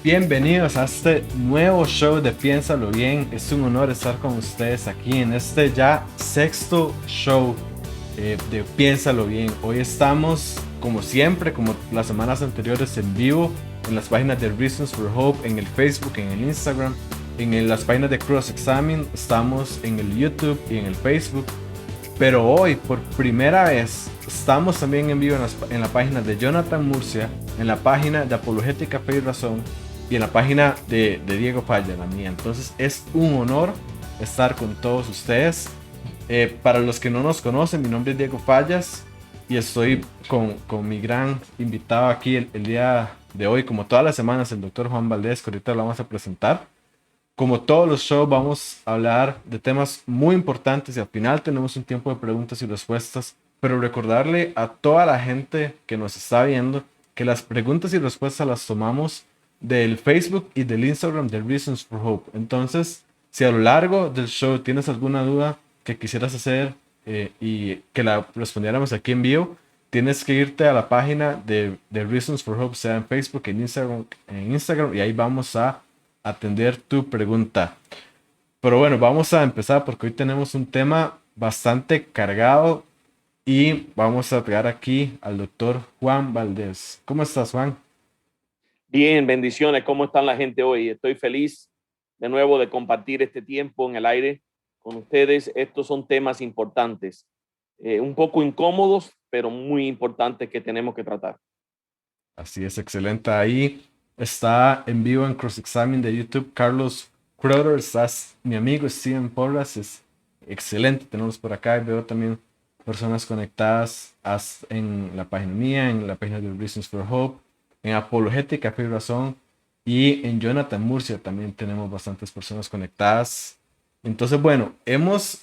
Bienvenidos a este nuevo show de Piénsalo Bien. Es un honor estar con ustedes aquí en este ya sexto show de Piénsalo Bien. Hoy estamos, como siempre, como las semanas anteriores, en vivo en las páginas de Reasons for Hope, en el Facebook, en el Instagram, las páginas de Cross Examine. Estamos en el YouTube y en el Facebook. Pero hoy, por primera vez, estamos también en vivo en la página de Jonathan Murcia, en la página de Apologética Fe y Razón y en la página de Diego Falla, la mía. Entonces es un honor estar con todos ustedes. Para los que no nos conocen, mi nombre es Diego Fallas y estoy con mi gran invitado aquí el día de hoy, como todas las semanas, el doctor Juan Valdés, que ahorita lo vamos a presentar. Como todos los shows, vamos a hablar de temas muy importantes y al final tenemos un tiempo de preguntas y respuestas, pero recordarle a toda la gente que nos está viendo que las preguntas y respuestas las tomamos del Facebook y del Instagram de Reasons for Hope. Entonces, si a lo largo del show tienes alguna duda que quisieras hacer y que la respondiéramos aquí en vivo, tienes que irte a la página de Reasons for Hope, sea en Facebook, en Instagram, y ahí vamos a atender tu pregunta. Pero bueno, vamos a empezar porque hoy tenemos un tema bastante cargado y vamos a traer aquí al doctor Juan Valdés. ¿Cómo estás, Juan? Bien, bendiciones. ¿Cómo están la gente hoy? Estoy feliz de nuevo de compartir este tiempo en el aire con ustedes. Estos son temas importantes, un poco incómodos, pero muy importantes que tenemos que tratar. Así es, excelente. Ahí está en vivo en Cross Examine de YouTube Carlos Crowder. Estás mi amigo Steven Porras. Es excelente tenerlos por acá. Veo también personas conectadas en la página mía, en la página de Reasons for Hope, en Apologética Fe y Razón y en Jonathan Murcia también tenemos bastantes personas conectadas. Entonces, bueno,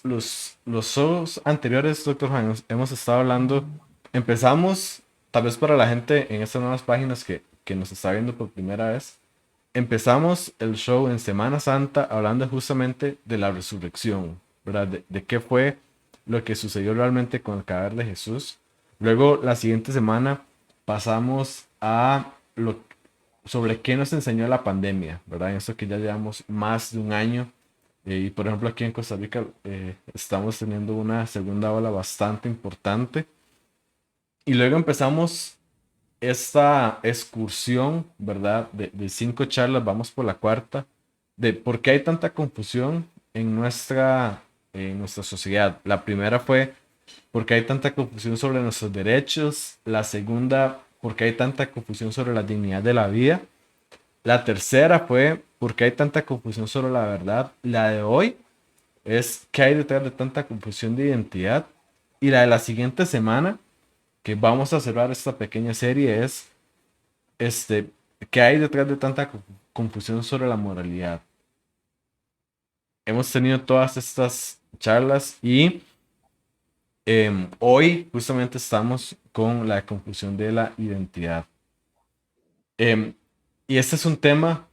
los shows anteriores, doctor Juan, hemos estado hablando, empezamos. Tal vez para la gente en estas nuevas páginas que nos está viendo por primera vez, empezamos el show en Semana Santa hablando justamente de la resurrección, ¿verdad? De qué fue lo que sucedió realmente con el cadáver de Jesús. Luego, la siguiente semana, pasamos a sobre qué nos enseñó la pandemia, ¿verdad? En esto que ya llevamos más de un año. Y por ejemplo, aquí en Costa Rica estamos teniendo una segunda ola bastante importante. Y luego empezamos esta excursión, ¿verdad? De 5 charlas, vamos por la cuarta, de por qué hay tanta confusión en nuestra sociedad. La primera fue por qué hay tanta confusión sobre nuestros derechos. La segunda, por qué hay tanta confusión sobre la dignidad de la vida. La tercera fue por qué hay tanta confusión sobre la verdad. La de hoy es qué hay detrás de tanta confusión de identidad. Y la de la siguiente semana, que vamos a cerrar esta pequeña serie, es este, ¿qué hay detrás de tanta confusión sobre la moralidad? Hemos tenido todas estas charlas y hoy justamente estamos con la confusión de la identidad. Em, y este es un tema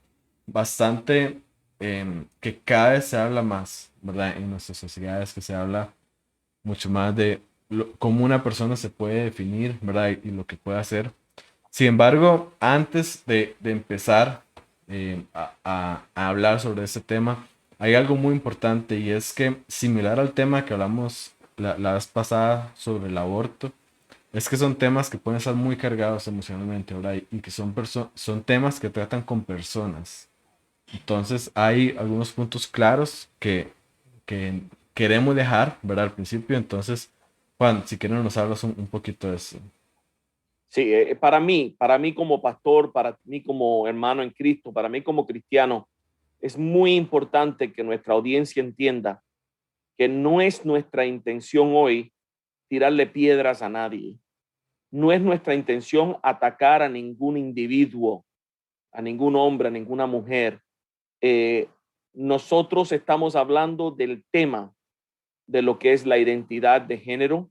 bastante que cada vez se habla más, ¿verdad? En nuestras sociedades, que se habla mucho más de cómo una persona se puede definir, ¿verdad? Y lo que puede hacer. Sin embargo, antes de empezar a hablar sobre este tema, hay algo muy importante y es que similar al tema que hablamos la vez pasada sobre el aborto, es que son temas que pueden estar muy cargados emocionalmente, ¿verdad? Y que son temas que tratan con personas. Entonces hay algunos puntos claros que queremos dejar, ¿verdad? Al principio. Entonces, Juan, si quieres nos hablas un poquito de eso. Sí, para mí como pastor, para mí como hermano en Cristo, para mí como cristiano, es muy importante que nuestra audiencia entienda que no es nuestra intención hoy tirarle piedras a nadie. No es nuestra intención atacar a ningún individuo, a ningún hombre, a ninguna mujer. Eh, Nosotros estamos hablando del tema de lo que es la identidad de género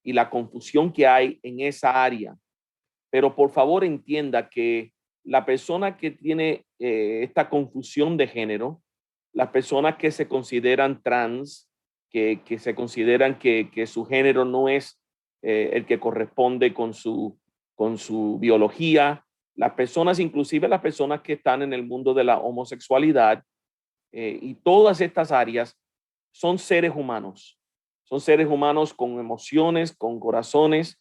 y la confusión que hay en esa área. Pero por favor entienda que la persona que tiene esta confusión de género, las personas que se consideran trans, que se consideran que su género no es el que corresponde con su biología las personas, inclusive las personas que están en el mundo de la homosexualidad y todas estas áreas, son seres humanos. Son seres humanos con emociones, con corazones.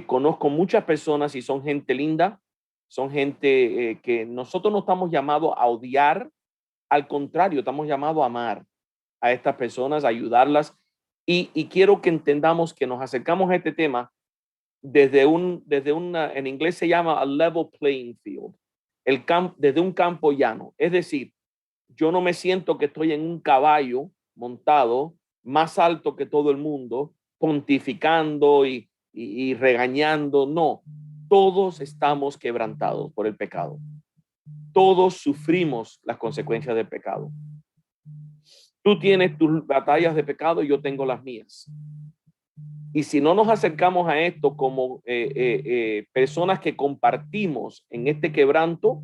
Conozco muchas personas y son gente linda, son gente que nosotros no estamos llamados a odiar, al contrario, estamos llamados a amar a estas personas, a ayudarlas. Y quiero que entendamos que nos acercamos a este tema en inglés se llama a level playing field, desde un campo llano. Es decir, yo no me siento que estoy en un caballo montado más alto que todo el mundo, pontificando y regañando. No, todos estamos quebrantados por el pecado. Todos sufrimos las consecuencias del pecado. Tú tienes tus batallas de pecado y yo tengo las mías. Y si no nos acercamos a esto como personas que compartimos en este quebranto,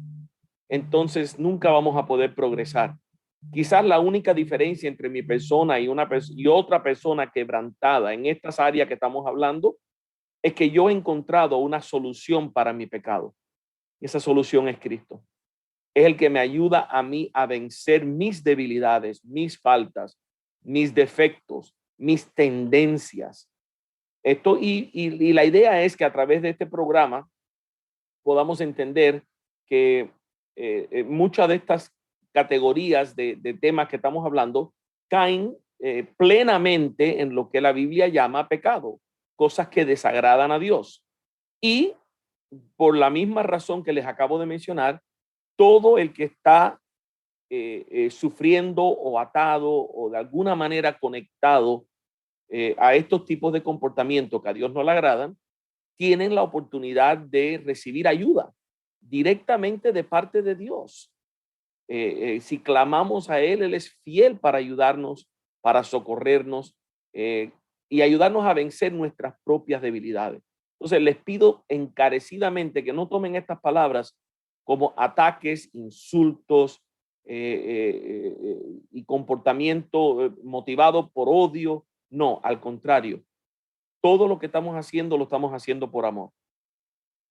entonces nunca vamos a poder progresar. Quizás la única diferencia entre mi persona y otra persona quebrantada en estas áreas que estamos hablando es que yo he encontrado una solución para mi pecado. Y esa solución es Cristo. Es el que me ayuda a mí a vencer mis debilidades, mis faltas, mis defectos, mis tendencias. Y la idea es que a través de este programa podamos entender que muchas de estas categorías de temas que estamos hablando caen plenamente en lo que la Biblia llama pecado, cosas que desagradan a Dios. Y por la misma razón que les acabo de mencionar, todo el que está sufriendo o atado o de alguna manera conectado a estos tipos de comportamientos que a Dios no le agradan, tienen la oportunidad de recibir ayuda directamente de parte de Dios. Si clamamos a Él es fiel para ayudarnos, para socorrernos y ayudarnos a vencer nuestras propias debilidades. Entonces les pido encarecidamente que no tomen estas palabras como ataques, insultos y comportamiento motivado por odio. No, al contrario. Todo lo que estamos haciendo lo estamos haciendo por amor.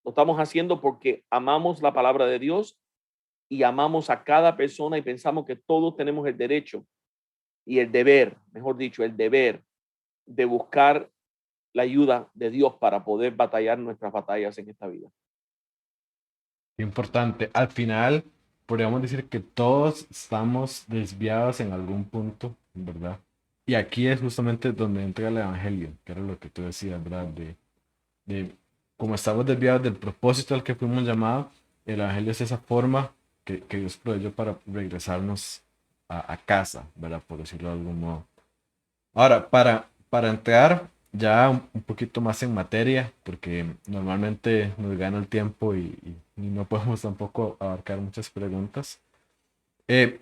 Lo estamos haciendo porque amamos la palabra de Dios y amamos a cada persona y pensamos que todos tenemos el derecho y el deber, mejor dicho, el deber de buscar la ayuda de Dios para poder batallar nuestras batallas en esta vida. Importante. Al final, podríamos decir que todos estamos desviados en algún punto, ¿verdad? Y aquí es justamente donde entra el evangelio, que era lo que tú decías, ¿verdad? De como estamos desviados del propósito al que fuimos llamados, el evangelio es esa forma que Dios proveyó para regresarnos a casa, ¿verdad? Por decirlo de algún modo. Ahora, para entrar ya un poquito más en materia, porque normalmente nos gana el tiempo y no podemos tampoco abarcar muchas preguntas, eh,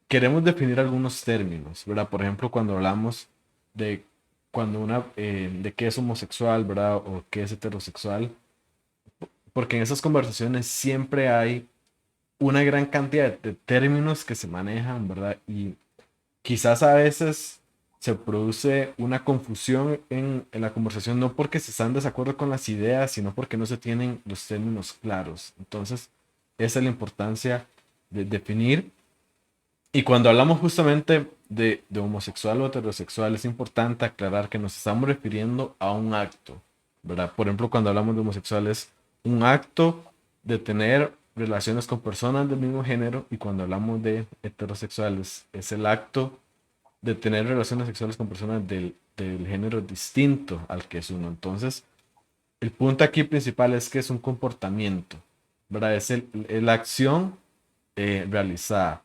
queremos definir algunos términos, ¿verdad? Por ejemplo, cuando hablamos de, de qué es homosexual, ¿verdad? O qué es heterosexual, porque en esas conversaciones siempre hay una gran cantidad de términos que se manejan, ¿verdad? Y quizás a veces se produce una confusión en la conversación, no porque se están en desacuerdo con las ideas, sino porque no se tienen los términos claros. Entonces, esa es la importancia de definir. Y cuando hablamos justamente de homosexual o heterosexual, es importante aclarar que nos estamos refiriendo a un acto, ¿verdad? Por ejemplo, cuando hablamos de homosexual es un acto de tener relaciones con personas del mismo género, y cuando hablamos de heterosexuales es el acto de tener relaciones sexuales con personas del género distinto al que es uno. Entonces, el punto aquí principal es que es un comportamiento, ¿verdad? Es la acción realizada.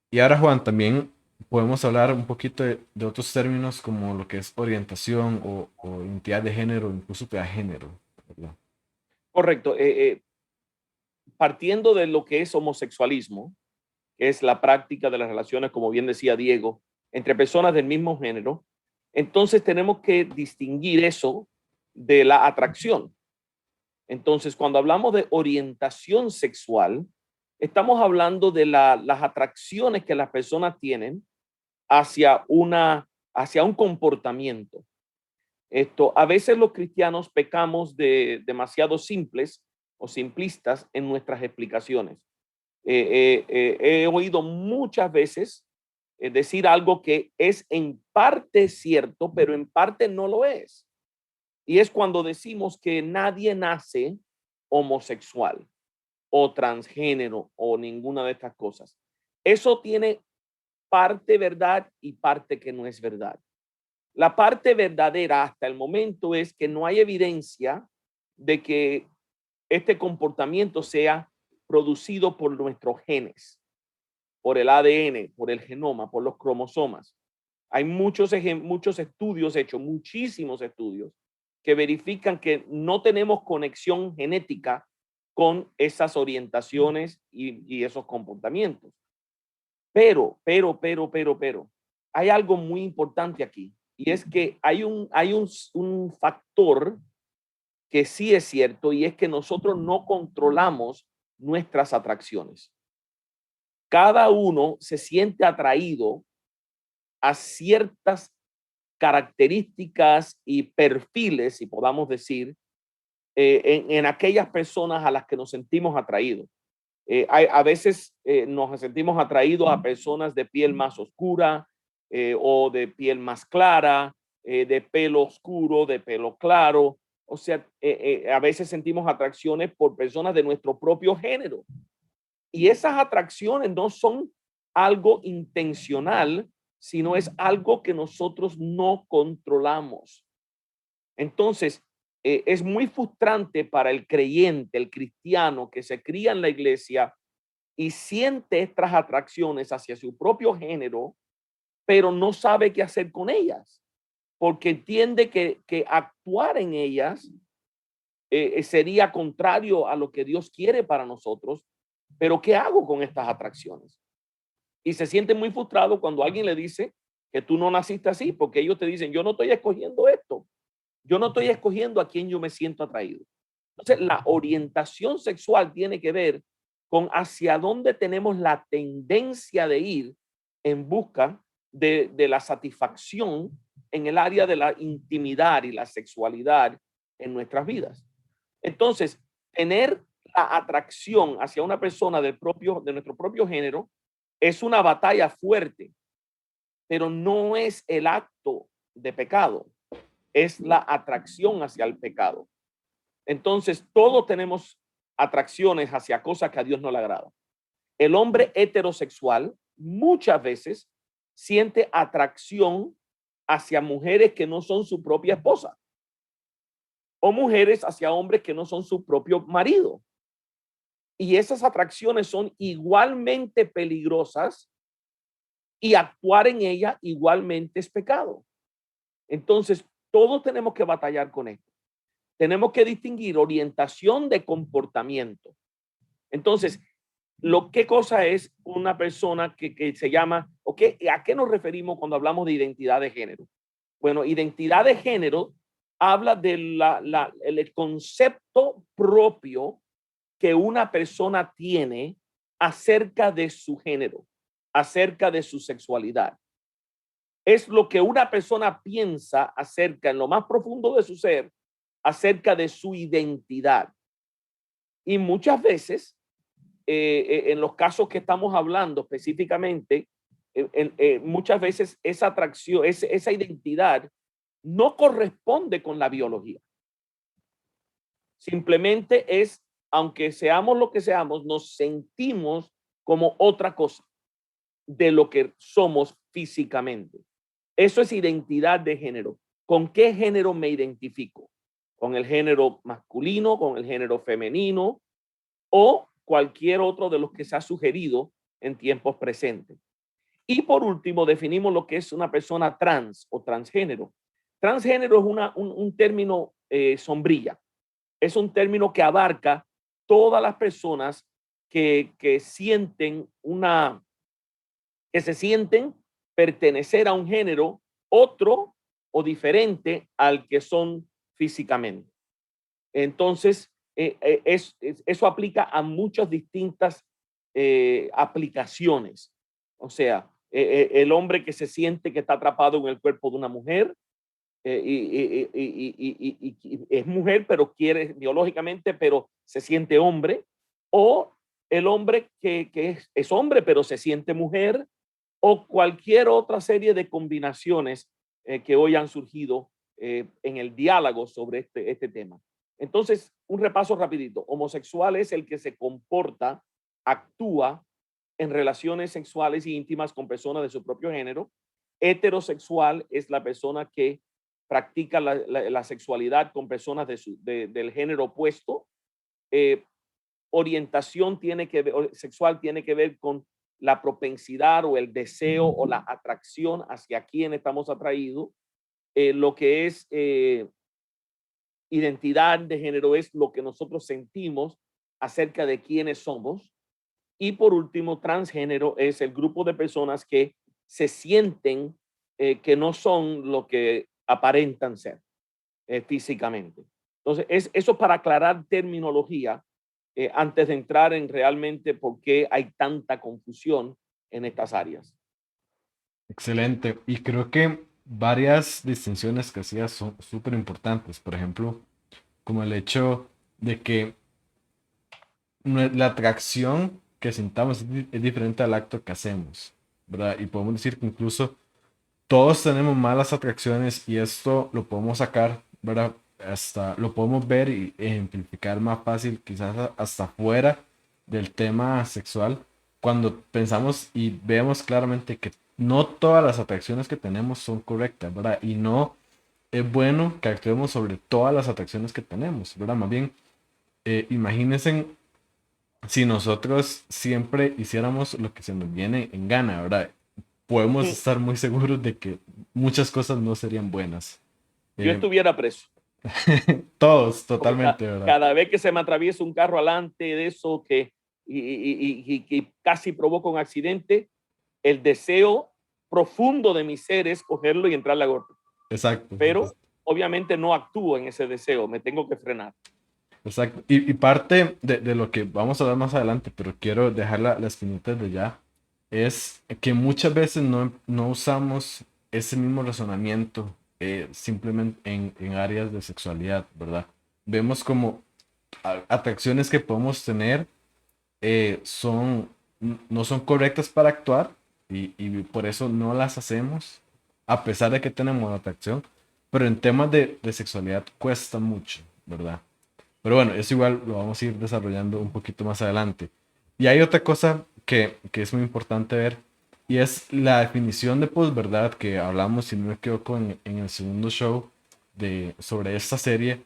Y ahora, Juan, también podemos hablar un poquito de otros términos como lo que es orientación o identidad de género, incluso de género, ¿verdad? Correcto. Partiendo de lo que es homosexualismo, que es la práctica de las relaciones, como bien decía Diego, entre personas del mismo género, entonces tenemos que distinguir eso de la atracción. Entonces, cuando hablamos de orientación sexual, estamos hablando de las atracciones que las personas tienen hacia un comportamiento. A veces los cristianos pecamos de demasiado simples o simplistas en nuestras explicaciones. He oído muchas veces decir algo que es en parte cierto, pero en parte no lo es. Y es cuando decimos que nadie nace homosexual o transgénero o ninguna de estas cosas. Eso tiene parte verdad y parte que no es verdad. La parte verdadera hasta el momento es que no hay evidencia de que este comportamiento sea producido por nuestros genes, por el ADN, por el genoma, por los cromosomas. Hay muchos estudios hechos, muchísimos estudios, que verifican que no tenemos conexión genética con esas orientaciones y esos comportamientos. Pero, hay algo muy importante aquí, y es que hay un factor que sí es cierto, y es que nosotros no controlamos nuestras atracciones. Cada uno se siente atraído a ciertas características y perfiles, si podamos decir, en aquellas personas a las que nos sentimos atraídos. A veces nos sentimos atraídos a personas de piel más oscura o de piel más clara, de pelo oscuro, de pelo claro. O sea, a veces sentimos atracciones por personas de nuestro propio género. Y esas atracciones no son algo intencional, sino es algo que nosotros no controlamos. Entonces, es muy frustrante para el creyente, el cristiano que se cría en la iglesia y siente estas atracciones hacia su propio género, pero no sabe qué hacer con ellas, porque entiende que actuar en ellas sería contrario a lo que Dios quiere para nosotros. Pero ¿qué hago con estas atracciones? Y se siente muy frustrado cuando alguien le dice que tú no naciste así, porque ellos te dicen, yo no estoy escogiendo esto, yo no estoy escogiendo a quien yo me siento atraído. Entonces, la orientación sexual tiene que ver con hacia dónde tenemos la tendencia de ir en busca de la satisfacción en el área de la intimidad y la sexualidad en nuestras vidas. Entonces, tener la atracción hacia una persona de nuestro propio género es una batalla fuerte, pero no es el acto de pecado, es la atracción hacia el pecado. Entonces, todos tenemos atracciones hacia cosas que a Dios no le agrada. El hombre heterosexual muchas veces siente atracción hacia mujeres que no son su propia esposa o mujeres hacia hombres que no son su propio marido. Y esas atracciones son igualmente peligrosas y actuar en ella igualmente es pecado. Entonces, todos tenemos que batallar con esto. Tenemos que distinguir orientación de comportamiento. Entonces, ¿qué cosa es una persona que se llama, o qué, a qué nos referimos cuando hablamos de identidad de género? Bueno, identidad de género habla de el concepto propio que una persona tiene acerca de su género, acerca de su sexualidad. Es lo que una persona piensa acerca, en lo más profundo de su ser, acerca de su identidad. Y muchas veces, en los casos que estamos hablando específicamente, muchas veces esa atracción, esa identidad no corresponde con la biología. Simplemente es, aunque seamos lo que seamos, nos sentimos como otra cosa de lo que somos físicamente. Eso es identidad de género. ¿Con qué género me identifico? ¿Con el género masculino, con el género femenino o cualquier otro de los que se ha sugerido en tiempos presentes? Y por último, definimos lo que es una persona trans o transgénero. Transgénero es un término sombrilla. Es un término que abarca todas las personas que sienten que se sienten pertenecer a un género otro o diferente al que son físicamente. Entonces, eso aplica a muchas distintas aplicaciones. O sea, el hombre que se siente que está atrapado en el cuerpo de una mujer, y es mujer, pero quiere biológicamente, pero se siente hombre, o el hombre que es hombre, pero se siente mujer, o cualquier otra serie de combinaciones que hoy han surgido en el diálogo sobre este tema. Entonces, un repaso rapidito. Homosexual es el que se comporta, actúa en relaciones sexuales y íntimas con personas de su propio género. Heterosexual es la persona que practica la sexualidad con personas del género opuesto. Eh, Orientación sexual tiene que ver con la propensidad o el deseo o la atracción hacia quién estamos atraídos. Lo que es identidad de género es lo que nosotros sentimos acerca de quiénes somos. Y por último, transgénero es el grupo de personas que se sienten que no son lo que aparentan ser físicamente. Entonces, eso para aclarar terminología antes de entrar en realmente por qué hay tanta confusión en estas áreas. Excelente. Y creo que varias distinciones que hacías son súper importantes. Por ejemplo, como el hecho de que la atracción que sintamos es diferente al acto que hacemos, ¿verdad? Y podemos decir que incluso todos tenemos malas atracciones y esto lo podemos sacar, ¿verdad? Hasta lo podemos ver y ejemplificar más fácil, quizás hasta fuera del tema sexual, cuando pensamos y vemos claramente que no todas las atracciones que tenemos son correctas, ¿verdad? Y no es bueno que actuemos sobre todas las atracciones que tenemos, ¿verdad? Más bien, imagínense si nosotros siempre hiciéramos lo que se nos viene en gana, ¿verdad? Podemos estar muy seguros de que muchas cosas no serían buenas. Yo Eh, estuviera preso. todos, Porque totalmente, ¿verdad? cada vez que se me atraviesa un carro adelante de eso que casi provoca un accidente, el deseo profundo de mi ser es cogerlo y entrarle a golpe. Exacto, Pero obviamente no actúo en ese deseo, me tengo que frenar. exacto. Y parte de lo que vamos a hablar más adelante, pero quiero dejar la espinita de ya, es que muchas veces no usamos ese mismo razonamiento simplemente en áreas de sexualidad, ¿verdad? Vemos como atracciones que podemos tener son, no son correctas para actuar y por eso no las hacemos, a pesar de que tenemos la atracción, pero en temas de sexualidad cuesta mucho, ¿verdad? Pero bueno, eso igual lo vamos a ir desarrollando un poquito más adelante. Y hay otra cosa que es muy importante ver, y es la definición de posverdad que hablamos, si no me equivoco, en el segundo show sobre esta serie,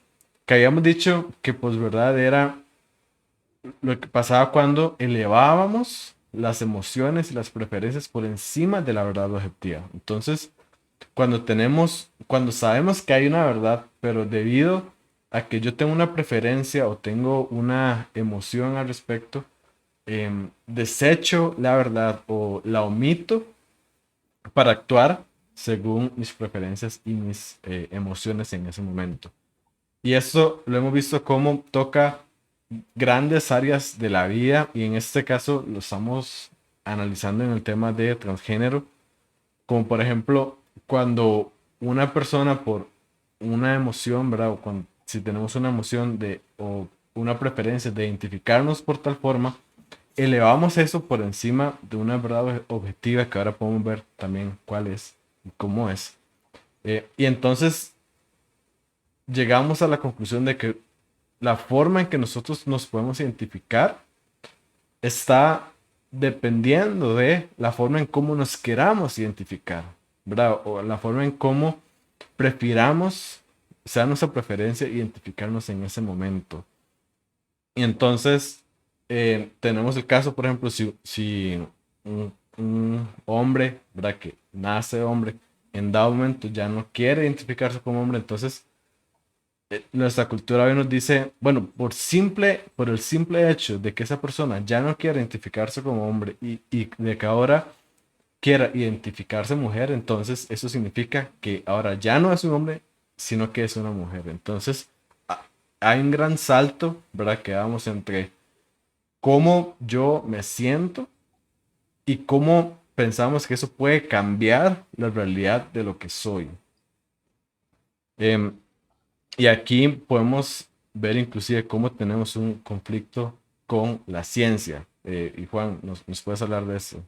que habíamos dicho que posverdad era lo que pasaba cuando elevábamos las emociones y las preferencias por encima de la verdad objetiva. Entonces, cuando sabemos que hay una verdad, pero debido a que yo tengo una preferencia o tengo una emoción al respecto, desecho la verdad o la omito para actuar según mis preferencias y mis emociones en ese momento. Y eso lo hemos visto como toca grandes áreas de la vida y en este caso lo estamos analizando en el tema de transgénero, como por ejemplo cuando una persona por una emoción, ¿verdad? O cuando, si tenemos una emoción o una preferencia de identificarnos por tal forma, elevamos eso por encima de una verdad objetiva que ahora podemos ver también cuál es y cómo es. Y entonces llegamos a la conclusión de que la forma en que nosotros nos podemos identificar está dependiendo de la forma en cómo nos queramos identificar, ¿verdad? O la forma en cómo prefiramos, sea nuestra preferencia, identificarnos en ese momento. Y entonces tenemos el caso, por ejemplo, si un hombre, ¿verdad? Que nace hombre, en dado momento ya no quiere identificarse como hombre, entonces nuestra cultura hoy nos dice, bueno, por el simple hecho de que esa persona ya no quiere identificarse como hombre y de que ahora quiera identificarse mujer, entonces eso significa que ahora ya no es un hombre, sino que es una mujer. Entonces, hay un gran salto, ¿verdad? Que damos entre cómo yo me siento y cómo pensamos que eso puede cambiar la realidad de lo que soy. Em, y aquí podemos ver inclusive cómo tenemos un conflicto con la ciencia. Y Juan, ¿nos puedes hablar de eso?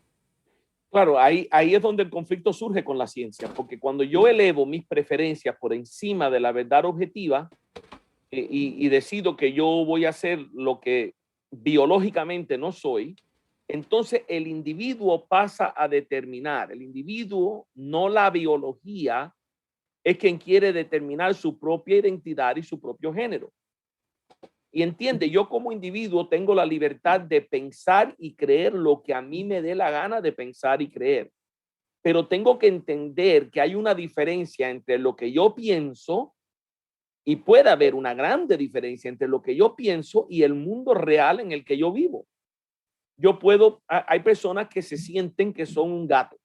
Claro, ahí es donde el conflicto surge con la ciencia, porque cuando yo elevo mis preferencias por encima de la verdad objetiva y decido que yo voy a hacer lo que biológicamente no soy, entonces el individuo pasa a determinar, el individuo, no la biología, es quien quiere determinar su propia identidad y su propio género. Y entiende, yo como individuo tengo la libertad de pensar y creer lo que a mí me dé la gana de pensar y creer. Pero tengo que entender que hay una diferencia entre lo que yo pienso y puede haber una grande diferencia entre lo que yo pienso y el mundo real en el que yo vivo. Hay personas que se sienten que son un gato.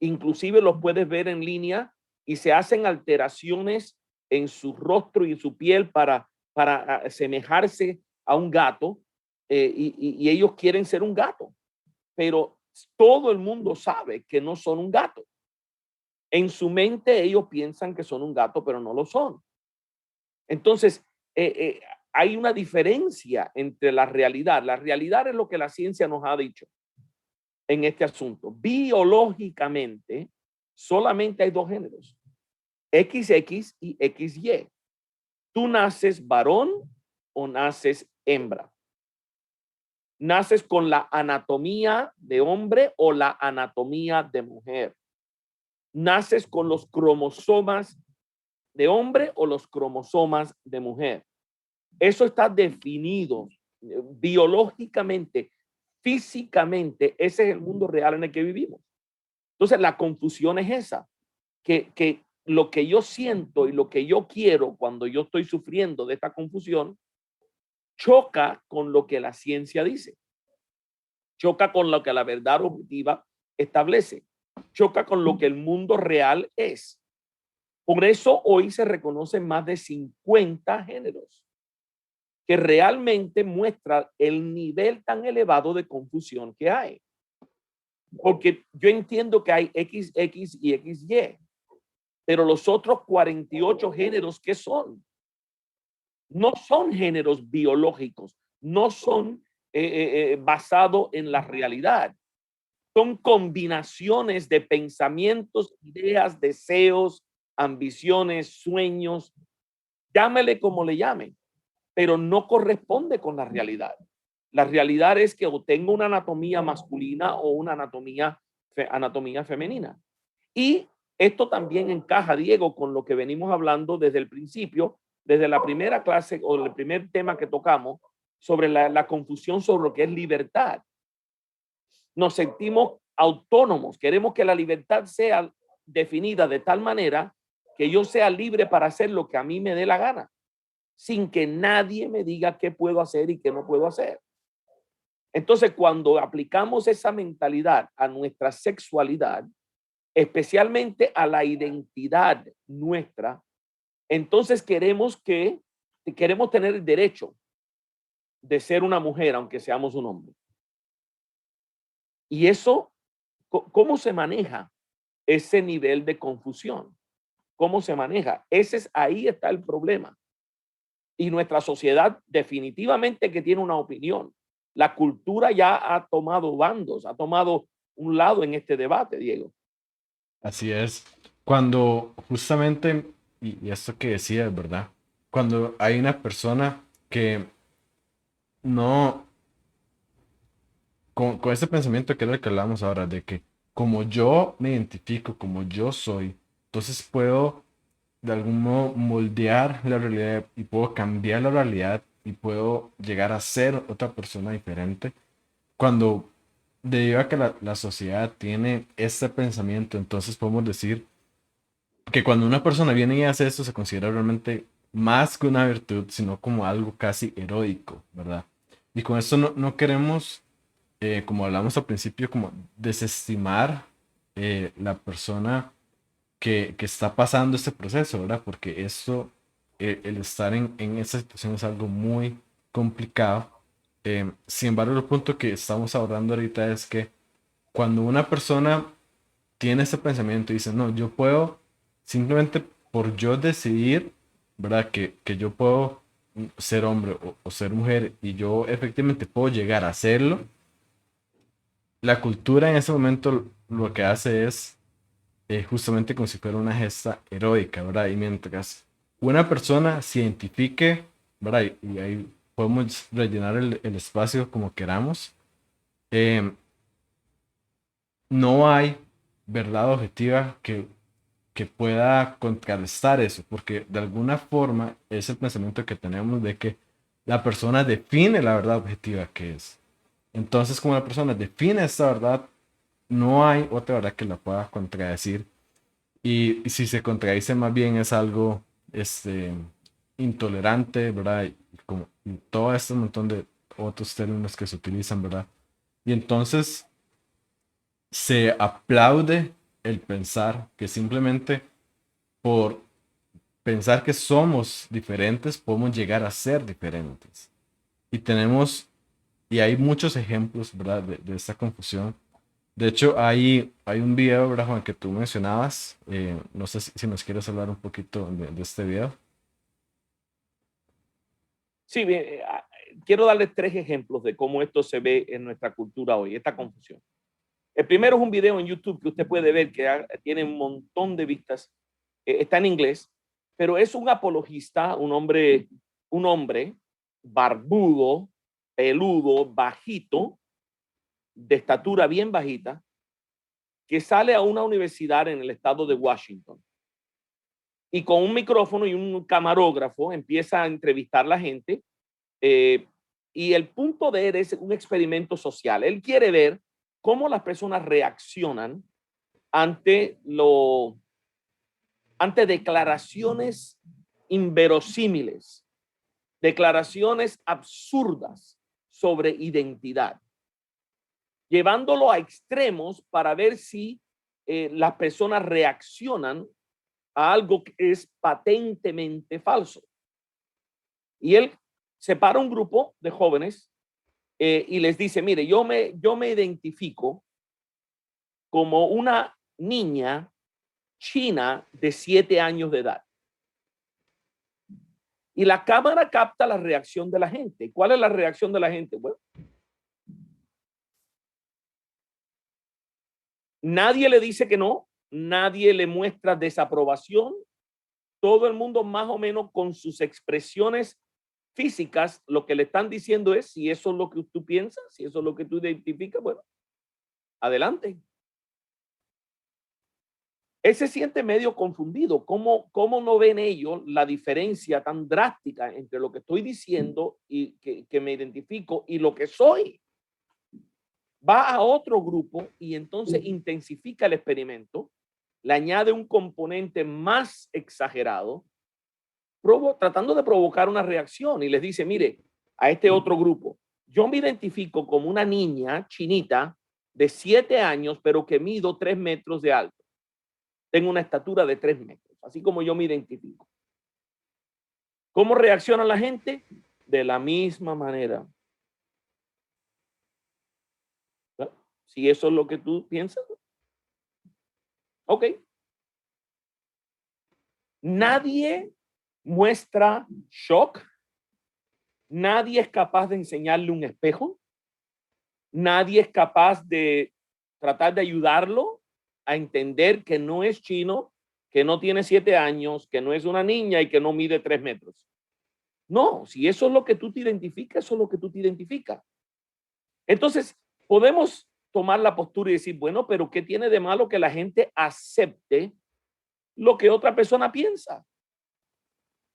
Inclusive los puedes ver en línea y se hacen alteraciones en su rostro y en su piel para asemejarse a un gato y ellos quieren ser un gato, pero todo el mundo sabe que no son un gato. En su mente ellos piensan que son un gato, pero no lo son. Entonces, eh, eh, hay una diferencia entre la realidad. La realidad es lo que la ciencia nos ha dicho en este asunto. Biológicamente, solamente hay dos géneros, XX y XY. Tú naces varón o naces hembra. Naces con la anatomía de hombre o la anatomía de mujer. Naces con los cromosomas de hombre o los cromosomas de mujer. Eso está definido biológicamente, físicamente. Ese es el mundo real en el que vivimos. Entonces, la confusión es esa, que lo que yo siento y lo que yo quiero cuando yo estoy sufriendo de esta confusión choca con lo que la ciencia dice, choca con lo que la verdad objetiva establece, choca con lo que el mundo real es. Por eso hoy se reconocen más de 50 géneros que realmente muestra el nivel tan elevado de confusión que hay. Porque yo entiendo que hay XX y XY, pero los otros 48 géneros, ¿qué son? No son géneros biológicos, no son basados en la realidad. Son combinaciones de pensamientos, ideas, deseos, ambiciones, sueños, llámele como le llamen, pero no corresponde con la realidad. La realidad es que o tengo una anatomía masculina o una anatomía femenina. Y esto también encaja, Diego, con lo que venimos hablando desde el principio, desde la primera clase o el primer tema que tocamos sobre la confusión sobre lo que es libertad. Nos sentimos autónomos, queremos que la libertad sea definida de tal manera que yo sea libre para hacer lo que a mí me dé la gana, sin que nadie me diga qué puedo hacer y qué no puedo hacer. Entonces, cuando aplicamos esa mentalidad a nuestra sexualidad, especialmente a la identidad nuestra, entonces queremos tener el derecho de ser una mujer, aunque seamos un hombre. Y eso, ¿cómo se maneja ese nivel de confusión? ¿Cómo se maneja? Ahí está el problema. Y nuestra sociedad definitivamente que tiene una opinión. La cultura ya ha tomado bandos, ha tomado un lado en este debate, Diego. Así es. Cuando justamente, y esto que decías, ¿verdad? Cuando hay una persona que no, con ese pensamiento que era el que hablábamos ahora, de que como yo me identifico, como yo soy, entonces puedo de algún modo moldear la realidad y puedo cambiar la realidad y puedo llegar a ser otra persona diferente. Cuando debido a que la sociedad tiene este pensamiento, entonces podemos decir que cuando una persona viene y hace esto se considera realmente más que una virtud, sino como algo casi heroico, ¿verdad? Y con esto no queremos, como hablamos al principio, como desestimar la persona que está pasando este proceso, ¿verdad? Porque esto, el estar en esta situación es algo muy complicado. Sin embargo, el punto que estamos abordando ahorita es que cuando una persona tiene ese pensamiento y dice, no, yo puedo simplemente por yo decidir, ¿verdad? Que yo puedo ser hombre o ser mujer y yo efectivamente puedo llegar a hacerlo, la cultura en ese momento lo que hace es justamente como si fuera una gesta heroica, ¿verdad? Y mientras una persona se identifique, ¿verdad? Y ahí podemos rellenar el espacio como queramos, eh, no hay verdad objetiva que pueda contrarrestar eso, porque de alguna forma es el pensamiento que tenemos de que la persona define la verdad objetiva que es. Entonces, como la persona define esta verdad, no hay otra verdad que la pueda contradecir. Y si se contradice, más bien es algo este, intolerante, ¿verdad? Y como y todo este montón de otros términos que se utilizan, ¿verdad? Y entonces se aplaude el pensar que simplemente por pensar que somos diferentes, podemos llegar a ser diferentes. Y tenemos, y hay muchos ejemplos, ¿verdad? De esta confusión. De hecho, hay un video, ¿verdad, Juan, que tú mencionabas? No sé si nos quieres hablar un poquito de este video. Sí, bien, quiero darles tres ejemplos de cómo esto se ve en nuestra cultura hoy, esta confusión. El primero es un video en YouTube que usted puede ver que tiene un montón de vistas, está en inglés, pero es un apologista, un hombre barbudo, peludo, bajito, de estatura bien bajita, que sale a una universidad en el estado de Washington y con un micrófono y un camarógrafo empieza a entrevistar a la gente, eh, y el punto de él es un experimento social. Él quiere ver cómo las personas reaccionan ante ante declaraciones inverosímiles, declaraciones absurdas sobre identidad, llevándolo a extremos para ver si las personas reaccionan a algo que es patentemente falso. Y él separa un grupo de jóvenes y les dice, mire, yo me identifico como una niña china de 7 años de edad. Y la cámara capta la reacción de la gente. ¿Cuál es la reacción de la gente? Bueno, nadie le dice que no, nadie le muestra desaprobación. Todo el mundo más o menos con sus expresiones físicas, lo que le están diciendo es, si eso es lo que tú piensas, si eso es lo que tú identificas, bueno, adelante. Él se siente medio confundido. ¿Cómo no ven ellos la diferencia tan drástica entre lo que estoy diciendo y que me identifico y lo que soy? Va a otro grupo y entonces intensifica el experimento, le añade un componente más exagerado, tratando de provocar una reacción y les dice, mire, a este otro grupo, yo me identifico como una niña chinita de 7 años, pero que mido 3 metros de alto. Tengo una estatura de 3 metros, así como yo me identifico. ¿Cómo reacciona la gente? De la misma manera. ¿No? Si eso es lo que tú piensas, ok. Nadie muestra shock. Nadie es capaz de enseñarle un espejo. Nadie es capaz de tratar de ayudarlo a entender que no es chino, que no tiene 7 años, que no es una niña y que no mide 3 metros. No, si eso es lo que tú te identificas, eso es lo que tú te identificas. Entonces, podemos tomar la postura y decir, bueno, pero ¿qué tiene de malo que la gente acepte lo que otra persona piensa?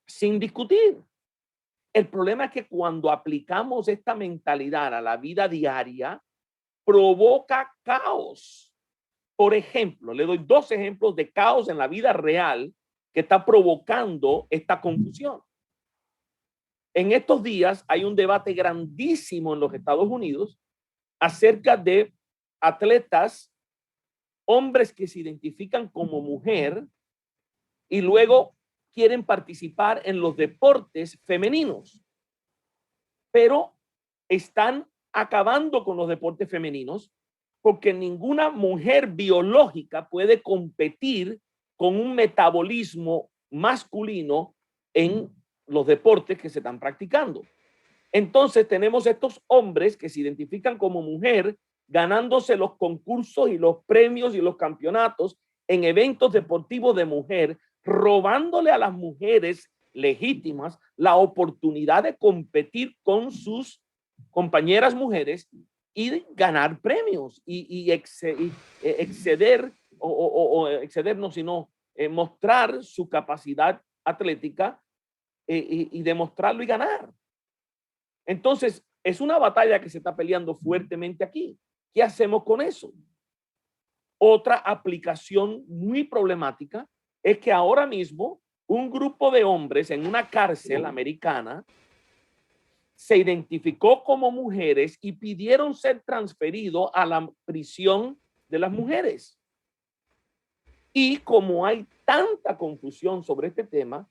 Sin discutir. El problema es que cuando aplicamos esta mentalidad a la vida diaria, provoca caos. Por ejemplo, le doy 2 ejemplos de caos en la vida real que está provocando esta confusión. En estos días hay un debate grandísimo en los Estados Unidos acerca de atletas, hombres que se identifican como mujer y luego quieren participar en los deportes femeninos, pero están acabando con los deportes femeninos porque ninguna mujer biológica puede competir con un metabolismo masculino en los deportes que se están practicando. Entonces tenemos estos hombres que se identifican como mujer ganándose los concursos y los premios y los campeonatos en eventos deportivos de mujer, robándole a las mujeres legítimas la oportunidad de competir con sus compañeras mujeres y ganar premios y exceder o exceder no, sino mostrar su capacidad atlética y demostrarlo y ganar. Entonces, es una batalla que se está peleando fuertemente aquí. ¿Qué hacemos con eso? Otra aplicación muy problemática es que ahora mismo un grupo de hombres en una cárcel americana se identificó como mujeres y pidieron ser transferidos a la prisión de las mujeres. Y como hay tanta confusión sobre este tema,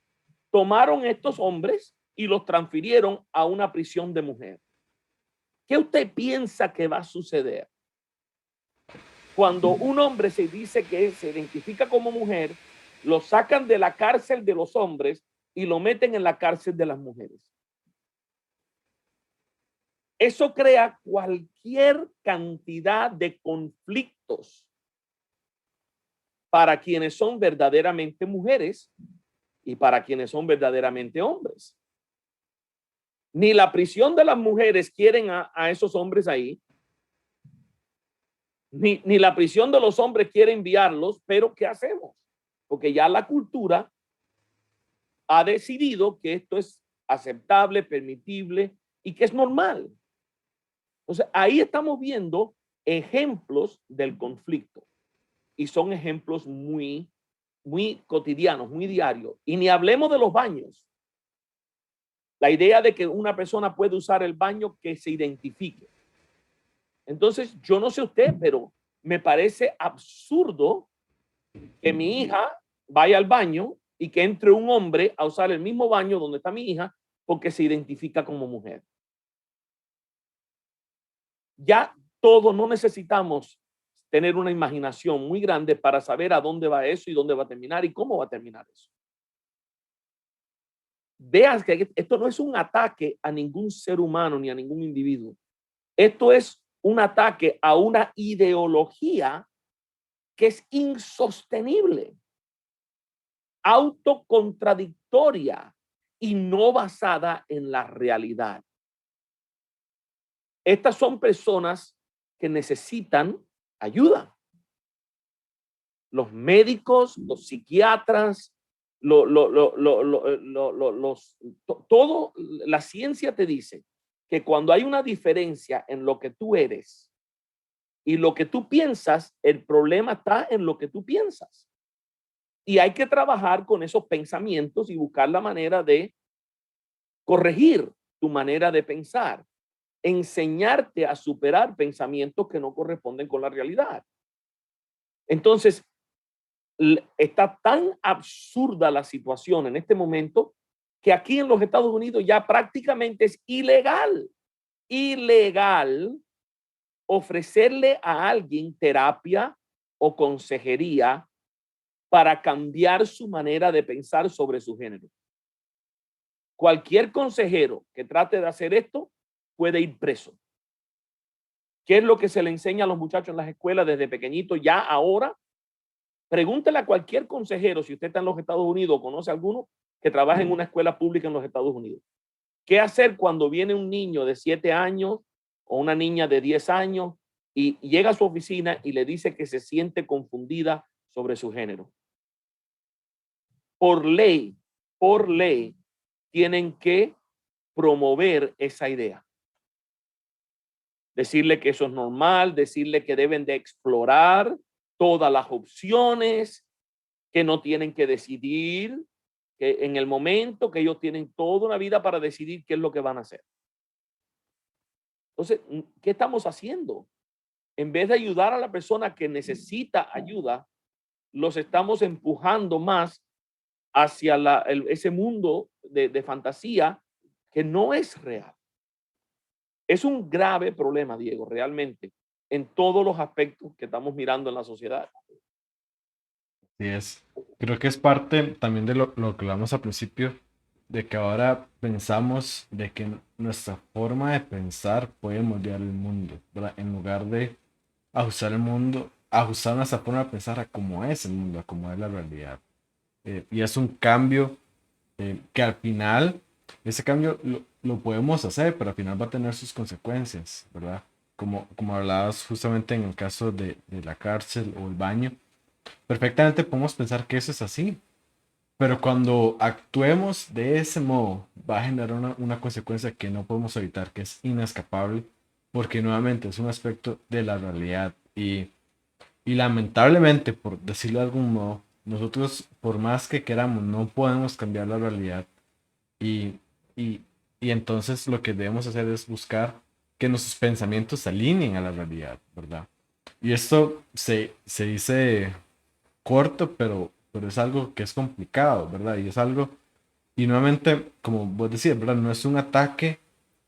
tomaron estos hombres y los transfirieron a una prisión de mujeres. ¿Qué usted piensa que va a suceder cuando un hombre se dice que se identifica como mujer, lo sacan de la cárcel de los hombres y lo meten en la cárcel de las mujeres? Eso crea cualquier cantidad de conflictos para quienes son verdaderamente mujeres y para quienes son verdaderamente hombres. Ni la prisión de las mujeres quieren a esos hombres ahí, ni la prisión de los hombres quiere enviarlos, pero ¿qué hacemos? Porque ya la cultura ha decidido que esto es aceptable, permitible y que es normal. Entonces, ahí estamos viendo ejemplos del conflicto y son ejemplos muy, muy cotidianos, muy diarios. Y ni hablemos de los baños. La idea de que una persona puede usar el baño que se identifique. Entonces, yo no sé usted, pero me parece absurdo que mi hija vaya al baño y que entre un hombre a usar el mismo baño donde está mi hija porque se identifica como mujer. Ya todos no necesitamos tener una imaginación muy grande para saber a dónde va eso y dónde va a terminar y cómo va a terminar eso. Vean que esto no es un ataque a ningún ser humano ni a ningún individuo. Esto es un ataque a una ideología que es insostenible, autocontradictoria y no basada en la realidad. Estas son personas que necesitan ayuda. Los médicos, los psiquiatras, todo la ciencia te dice que cuando hay una diferencia en lo que tú eres y lo que tú piensas, el problema está en lo que tú piensas. Y hay que trabajar con esos pensamientos y buscar la manera de corregir tu manera de pensar, enseñarte a superar pensamientos que no corresponden con la realidad. Entonces, está tan absurda la situación en este momento que aquí en los Estados Unidos ya prácticamente es ilegal ofrecerle a alguien terapia o consejería para cambiar su manera de pensar sobre su género. Cualquier consejero que trate de hacer esto puede ir preso. ¿Qué es lo que se le enseña a los muchachos en las escuelas desde pequeñitos ya ahora? Pregúntele a cualquier consejero, si usted está en los Estados Unidos o conoce a alguno que trabaja en una escuela pública en los Estados Unidos. ¿Qué hacer cuando viene un niño de 7 años o una niña de 10 años y llega a su oficina y le dice que se siente confundida sobre su género? Por ley, tienen que promover esa idea. Decirle que eso es normal, decirle que deben de explorar todas las opciones, que no tienen que decidir, que en el momento que ellos tienen toda una vida para decidir qué es lo que van a hacer. Entonces, ¿qué estamos haciendo? En vez de ayudar a la persona que necesita ayuda, los estamos empujando más hacia ese mundo de fantasía que no es real. Es un grave problema, Diego, realmente, en todos los aspectos que estamos mirando en la sociedad. Sí es. Creo que es parte también de lo que hablamos al principio, de que ahora pensamos de que nuestra forma de pensar puede moldear el mundo, ¿verdad? En lugar de ajustar el mundo, ajustar nuestra forma de pensar a cómo es el mundo, a cómo es la realidad. Y es un cambio que al final, ese cambio lo podemos hacer, pero al final va a tener sus consecuencias, ¿verdad? Como hablabas justamente en el caso de la cárcel o el baño, perfectamente podemos pensar que eso es así, pero cuando actuemos de ese modo, va a generar una consecuencia que no podemos evitar, que es inescapable, porque nuevamente es un aspecto de la realidad. Y lamentablemente, por decirlo de algún modo, nosotros, por más que queramos, no podemos cambiar la realidad. Y, y, y entonces lo que debemos hacer es buscar que nuestros pensamientos se alineen a la realidad, ¿verdad? Y esto se dice corto, pero es algo que es complicado, ¿verdad? Y es algo, y nuevamente, como vos decías, ¿verdad? No es un ataque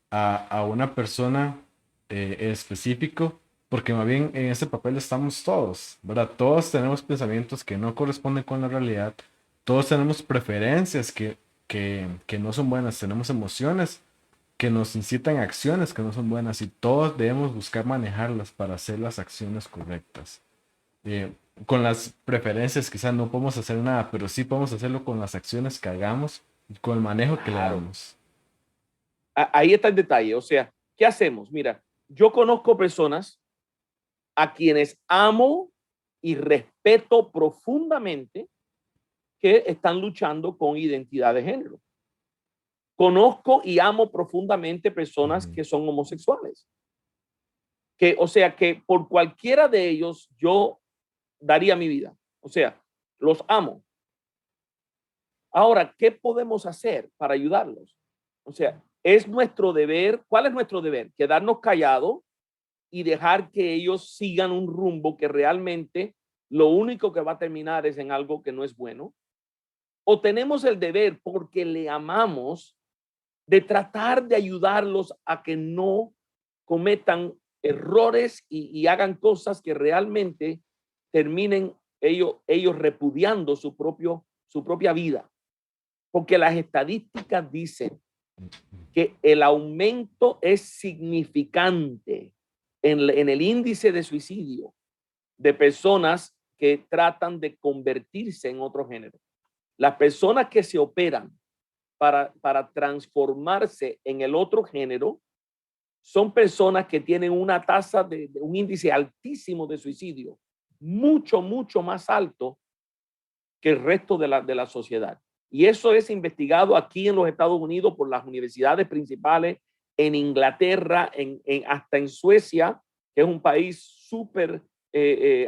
a una persona específico, porque más bien en ese papel estamos todos, ¿verdad? Todos tenemos pensamientos que no corresponden con la realidad, todos tenemos preferencias que no son buenas, tenemos emociones que nos incitan a acciones que no son buenas y todos debemos buscar manejarlas para hacer las acciones correctas. Eh, con las preferencias quizás no podemos hacer nada, pero sí podemos hacerlo con las acciones que hagamos y con el manejo que le Claro. damos. Ahí está el detalle. O sea, ¿qué hacemos? Mira, yo conozco personas a quienes amo y respeto profundamente que están luchando con identidad de género. Conozco y amo profundamente personas Ujú. que son homosexuales. Que, o sea, que por cualquiera de ellos yo daría mi vida. O sea, los amo. Ahora, ¿qué podemos hacer para ayudarlos? O sea, es nuestro deber. ¿Cuál es nuestro deber? Quedarnos callados y dejar que ellos sigan un rumbo que realmente lo único que va a terminar es en algo que no es bueno. O tenemos el deber, porque le amamos, de tratar de ayudarlos a que no cometan errores y hagan cosas que realmente terminen ellos repudiando su propia vida. Porque las estadísticas dicen que el aumento es significante en el índice de suicidio de personas que tratan de convertirse en otro género. Las personas que se operan para transformarse en el otro género son personas que tienen una tasa de un índice altísimo de suicidio, mucho, mucho más alto que el resto de la sociedad. Y eso es investigado aquí en los Estados Unidos por las universidades principales, en Inglaterra, hasta en Suecia, que es un país súper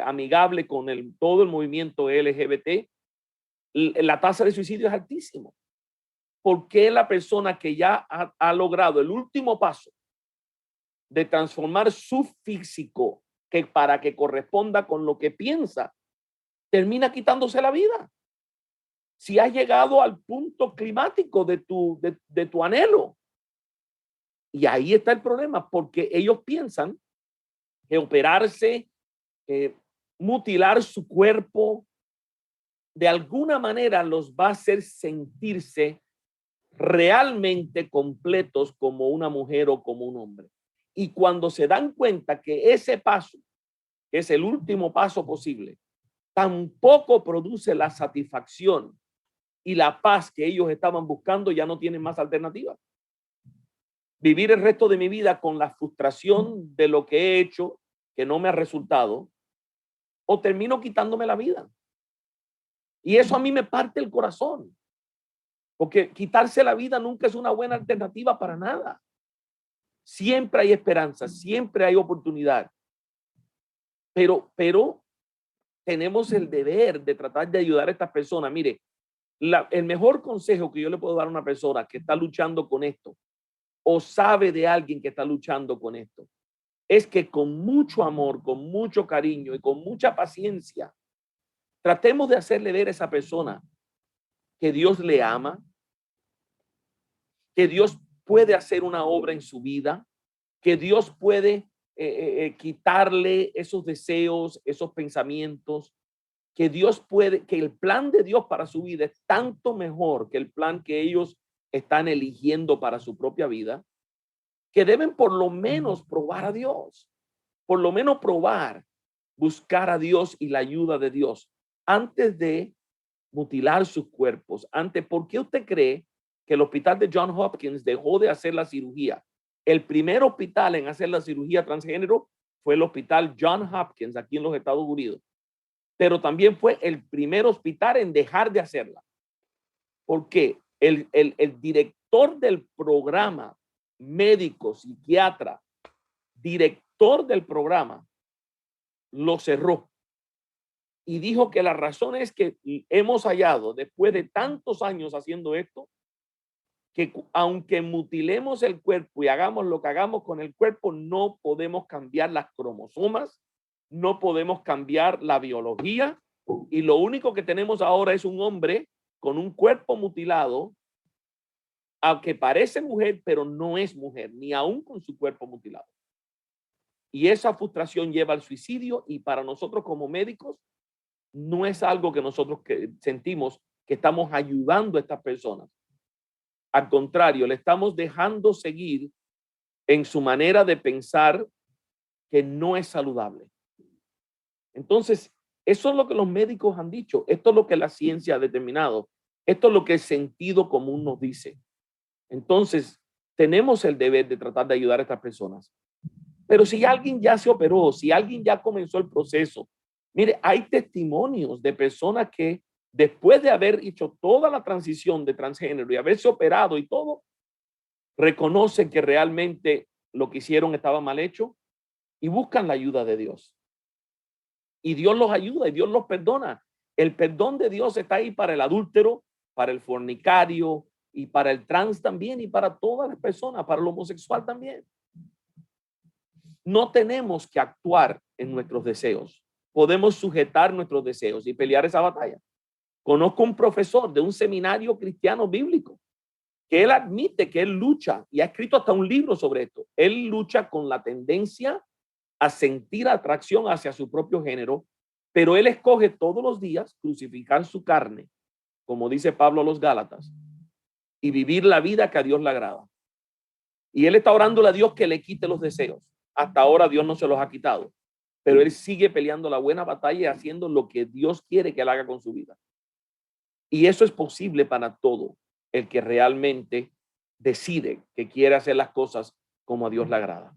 amigable con todo el movimiento LGBT. La tasa de suicidio es altísimo. ¿Por qué la persona que ya ha logrado el último paso de transformar su físico que para que corresponda con lo que piensa, termina quitándose la vida? Si has llegado al punto climático de tu anhelo. Y ahí está el problema, porque ellos piensan que operarse, eh, mutilar su cuerpo, de alguna manera los va a hacer sentirse realmente completos como una mujer o como un hombre. Y cuando se dan cuenta que ese paso, que es el último paso posible, tampoco produce la satisfacción y la paz que ellos estaban buscando, ya no tienen más alternativa. Vivir el resto de mi vida con la frustración de lo que he hecho, que no me ha resultado, o termino quitándome la vida. Y eso a mí me parte el corazón, porque quitarse la vida nunca es una buena alternativa para nada. Siempre hay esperanza, siempre hay oportunidad, pero tenemos el deber de tratar de ayudar a estas personas. Mire, el mejor consejo que yo le puedo dar a una persona que está luchando con esto o sabe de alguien que está luchando con esto es que con mucho amor, con mucho cariño y con mucha paciencia, tratemos de hacerle ver a esa persona que Dios le ama, que Dios puede hacer una obra en su vida, que Dios puede quitarle esos deseos, esos pensamientos, que que el plan de Dios para su vida es tanto mejor que el plan que ellos están eligiendo para su propia vida, que deben por lo menos probar a Dios, por lo menos probar, buscar a Dios y la ayuda de Dios antes de mutilar sus cuerpos. ¿Por qué usted cree que el hospital de Johns Hopkins dejó de hacer la cirugía? El primer hospital en hacer la cirugía transgénero fue el hospital Johns Hopkins aquí en los Estados Unidos, pero también fue el primer hospital en dejar de hacerla. Porque el director del programa, médico, psiquiatra, director del programa, lo cerró y dijo que la razón es que hemos hallado, después de tantos años haciendo esto, que aunque mutilemos el cuerpo y hagamos lo que hagamos con el cuerpo, no podemos cambiar las cromosomas, no podemos cambiar la biología, y lo único que tenemos ahora es un hombre con un cuerpo mutilado, aunque parece mujer, pero no es mujer, ni aún con su cuerpo mutilado. Y esa frustración lleva al suicidio, y para nosotros como médicos no es algo que nosotros sentimos que estamos ayudando a estas personas. Al contrario, le estamos dejando seguir en su manera de pensar que no es saludable. Entonces, eso es lo que los médicos han dicho. Esto es lo que la ciencia ha determinado. Esto es lo que el sentido común nos dice. Entonces, tenemos el deber de tratar de ayudar a estas personas. Pero si alguien ya se operó, si alguien ya comenzó el proceso, mire, hay testimonios de personas que después de haber hecho toda la transición de transgénero y haberse operado y todo, reconocen que realmente lo que hicieron estaba mal hecho y buscan la ayuda de Dios. Y Dios los ayuda y Dios los perdona. El perdón de Dios está ahí para el adúltero, para el fornicario y para el trans también, y para todas las personas, para el homosexual también. No tenemos que actuar en nuestros deseos. Podemos sujetar nuestros deseos y pelear esa batalla. Conozco un profesor de un seminario cristiano bíblico que él admite que él lucha, y ha escrito hasta un libro sobre esto. Él lucha con la tendencia a sentir atracción hacia su propio género, pero él escoge todos los días crucificar su carne, como dice Pablo a los Gálatas, y vivir la vida que a Dios le agrada. Y él está orándole a Dios que le quite los deseos. Hasta ahora Dios no se los ha quitado, pero él sigue peleando la buena batalla y haciendo lo que Dios quiere que él haga con su vida. Y eso es posible para todo el que realmente decide que quiere hacer las cosas como a Dios le agrada.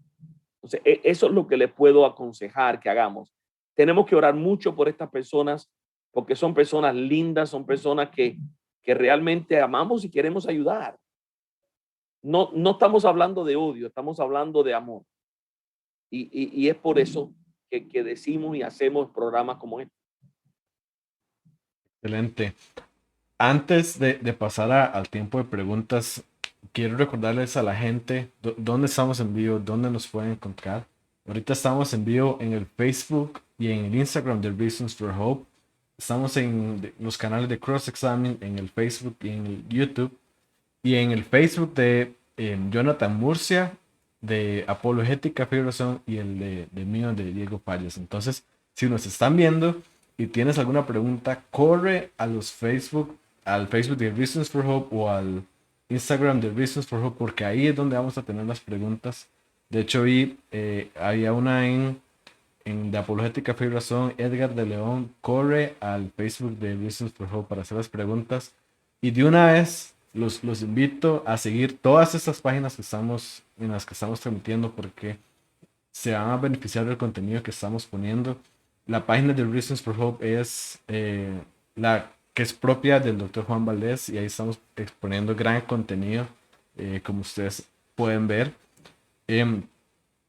Entonces, eso es lo que le puedo aconsejar que hagamos. Tenemos que orar mucho por estas personas, porque son personas lindas, son personas que realmente amamos y queremos ayudar. No estamos hablando de odio, estamos hablando de amor. Y es por eso que decimos y hacemos programas como este. Excelente. Antes de pasar al tiempo de preguntas, quiero recordarles a la gente dónde estamos en vivo, dónde nos pueden encontrar. Ahorita estamos en vivo en el Facebook y en el Instagram de Reasons for Hope. Estamos en los canales de Cross Examine, en el Facebook y en el YouTube. Y en el Facebook de Jonathan Murcia, de Apologética Fibroson, y el de mío, de Diego Payas. Entonces, si nos están viendo y tienes alguna pregunta, corre a los Facebook, al Facebook de Reasons for Hope o al Instagram de Reasons for Hope, porque ahí es donde vamos a tener las preguntas. De hecho, había una en de Apologética Fibroson, Edgar de León. Corre al Facebook de Reasons for Hope para hacer las preguntas. Y de una vez los invito a seguir todas estas páginas en las que estamos transmitiendo, porque se van a beneficiar del contenido que estamos poniendo. La página de Reasons for Hope es la que es propia del Dr. Juan Valdés, y ahí estamos exponiendo gran contenido, como ustedes pueden ver.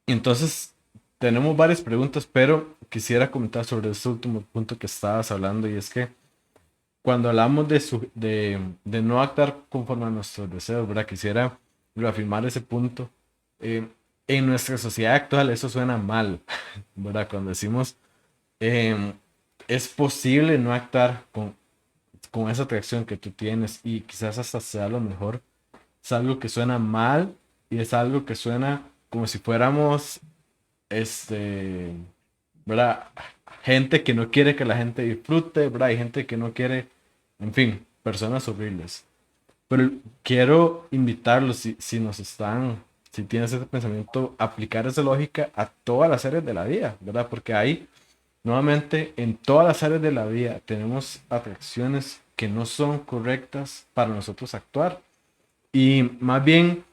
Entonces, tenemos varias preguntas, pero quisiera comentar sobre este último punto que estabas hablando, y es que cuando hablamos de no actuar conforme a nuestros deseos, ¿verdad? Quisiera reafirmar ese punto. En nuestra sociedad actual eso suena mal, ¿verdad? Cuando decimos em, es posible no actuar con esa atracción que tú tienes, y quizás hasta sea lo mejor, es algo que suena mal, y es algo que suena como si fuéramos, ¿verdad? gente que no quiere que la gente disfrute, ¿verdad? Hay gente que no quiere, en fin, personas horribles. Pero quiero invitarlos, si nos están, si tienes ese pensamiento, aplicar esa lógica a todas las áreas de la vida, ¿verdad? Porque ahí, nuevamente, en todas las áreas de la vida tenemos atracciones que no son correctas para nosotros actuar. Y más bien,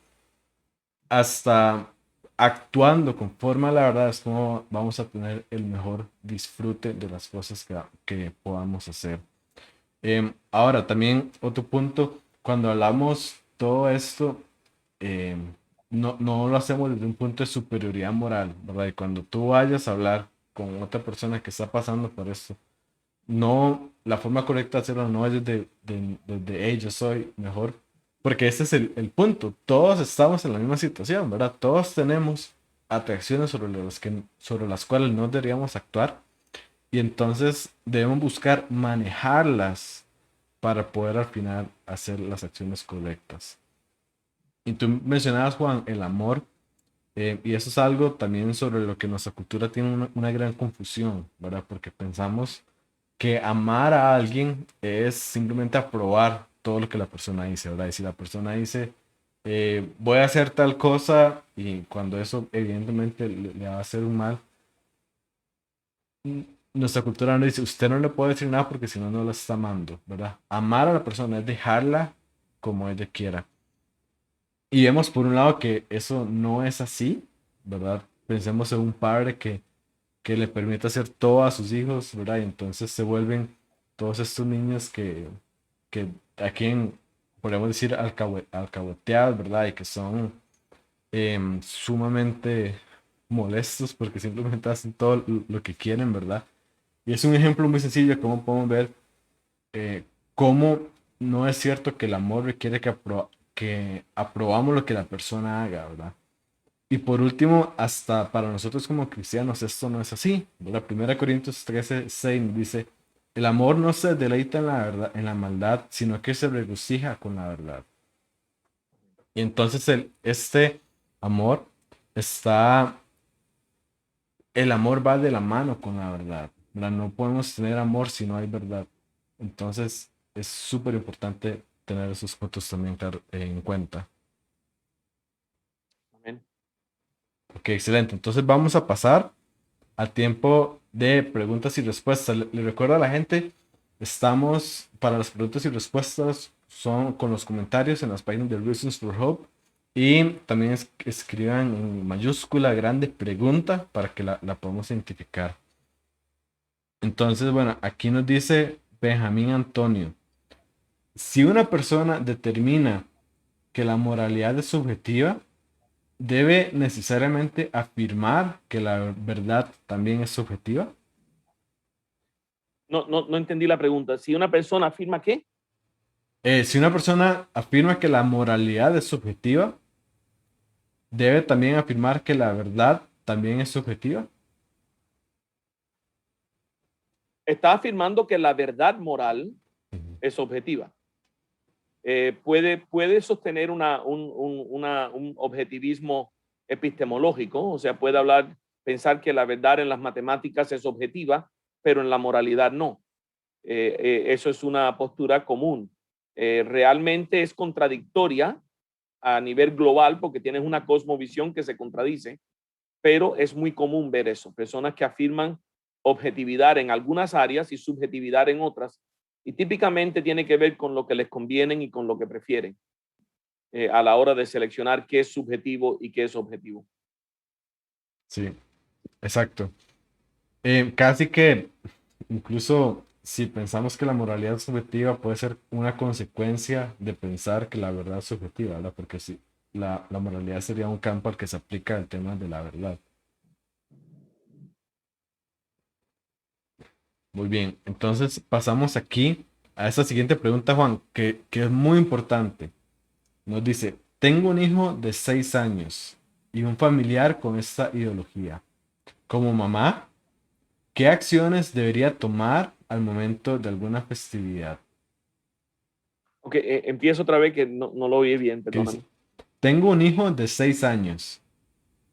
hasta actuando conforme a la verdad es como vamos a tener el mejor disfrute de las cosas que podamos hacer. Ahora, también otro punto, cuando hablamos todo esto, em, no lo hacemos desde un punto de superioridad moral, ¿verdad? Y cuando tú vayas a hablar con otra persona que está pasando por esto, no, la forma correcta de hacerlo no es desde "Hey, yo soy mejor", porque ese es el punto. Todos estamos en la misma situación, ¿verdad? Todos tenemos atracciones sobre las cuales no deberíamos actuar y entonces debemos buscar manejarlas para poder al final hacer las acciones correctas. Y tú mencionabas, Juan, el amor, y eso es algo también sobre lo que nuestra cultura tiene una gran confusión, ¿verdad? Porque pensamos que amar a alguien es simplemente aprobar todo lo que la persona dice, ¿verdad? Y si la persona dice, voy a hacer tal cosa, y cuando eso evidentemente le va a hacer un mal, nuestra cultura no dice, usted no le puede decir nada porque si no, no la está amando, ¿verdad? Amar a la persona es dejarla como ella quiera. Y vemos por un lado que eso no es así, ¿verdad? Pensemos en un padre que le permite hacer todo a sus hijos, ¿verdad? Y entonces se vuelven todos estos niños que a quien podemos decir alcahueteados, ¿verdad? Y que son sumamente molestos porque simplemente hacen todo lo que quieren, ¿verdad? Y es un ejemplo muy sencillo de cómo podemos ver eh, cómo no es cierto que el amor requiere que aprobamos lo que la persona haga, ¿verdad? Y por último, hasta para nosotros como cristianos esto no es así. La primera Corintios 13:6 nos dice, el amor no se deleita en la verdad, en la maldad, sino que se regocija con la verdad. Y entonces este amor está, el amor va de la mano con la verdad, ¿verdad? No podemos tener amor si no hay verdad. Entonces es súper importante tener esos puntos también en cuenta. Amén. Ok, excelente. Entonces vamos a pasar al tiempo de preguntas y respuestas. Le recuerdo a la gente, estamos para las preguntas y respuestas, son con los comentarios en las páginas de Reasons for Hope. Y también escriban en mayúscula grande pregunta para que la podamos identificar. Entonces, bueno, aquí nos dice Benjamín Antonio. Si una persona determina que la moralidad es subjetiva, ¿debe necesariamente afirmar que la verdad también es subjetiva? No entendí la pregunta. Si una persona afirma qué, Si una persona afirma que la moralidad es subjetiva, ¿debe también afirmar que la verdad también es subjetiva? está afirmando que la verdad moral Ujú. es objetiva. Puede sostener un objetivismo epistemológico, o sea, puede pensar que la verdad en las matemáticas es objetiva, pero en la moralidad no. Eso es una postura común. Realmente es contradictoria a nivel global porque tienes una cosmovisión que se contradice, pero es muy común ver eso. Personas que afirman objetividad en algunas áreas y subjetividad en otras, y típicamente tiene que ver con lo que les conviene y con lo que prefieren a la hora de seleccionar qué es subjetivo y qué es objetivo. Sí, exacto. Casi que incluso si pensamos que la moralidad es subjetiva, puede ser una consecuencia de pensar que la verdad es subjetiva, ¿verdad? Porque sí, la moralidad sería un campo al que se aplica el tema de la verdad. Muy bien, entonces pasamos aquí a esta siguiente pregunta, Juan, que es muy importante. Nos dice, tengo un hijo de 6 años y un familiar con esta ideología. Como mamá, ¿qué acciones debería tomar al momento de alguna festividad? Ok, empiezo otra vez que no lo oí bien, ¿Qué dice? perdóname. Tengo un hijo de 6 años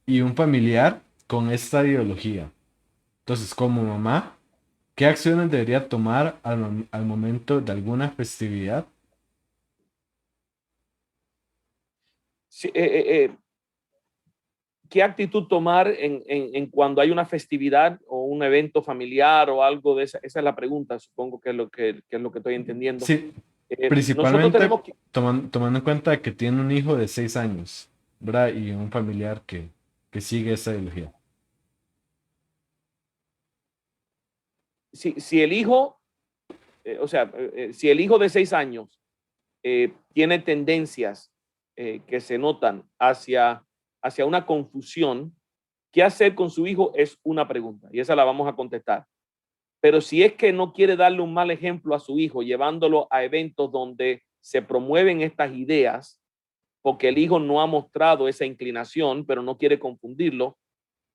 y un familiar con esta ideología. Entonces, como mamá, ¿qué acciones debería tomar al momento de alguna festividad? Sí, ¿qué actitud tomar en cuando hay una festividad o un evento familiar o algo de esa? Esa es la pregunta, supongo que es que es lo que estoy entendiendo. Sí, Nosotros principalmente tenemos que, tomando en cuenta que tiene un hijo de 6 años, ¿verdad? Y un familiar que sigue esa ideología. si el hijo, si el hijo de 6 años tiene tendencias que se notan hacia una confusión, ¿qué hacer con su hijo? Es una pregunta y esa la vamos a contestar. Pero si es que no quiere darle un mal ejemplo a su hijo, llevándolo a eventos donde se promueven estas ideas, porque el hijo no ha mostrado esa inclinación, pero no quiere confundirlo,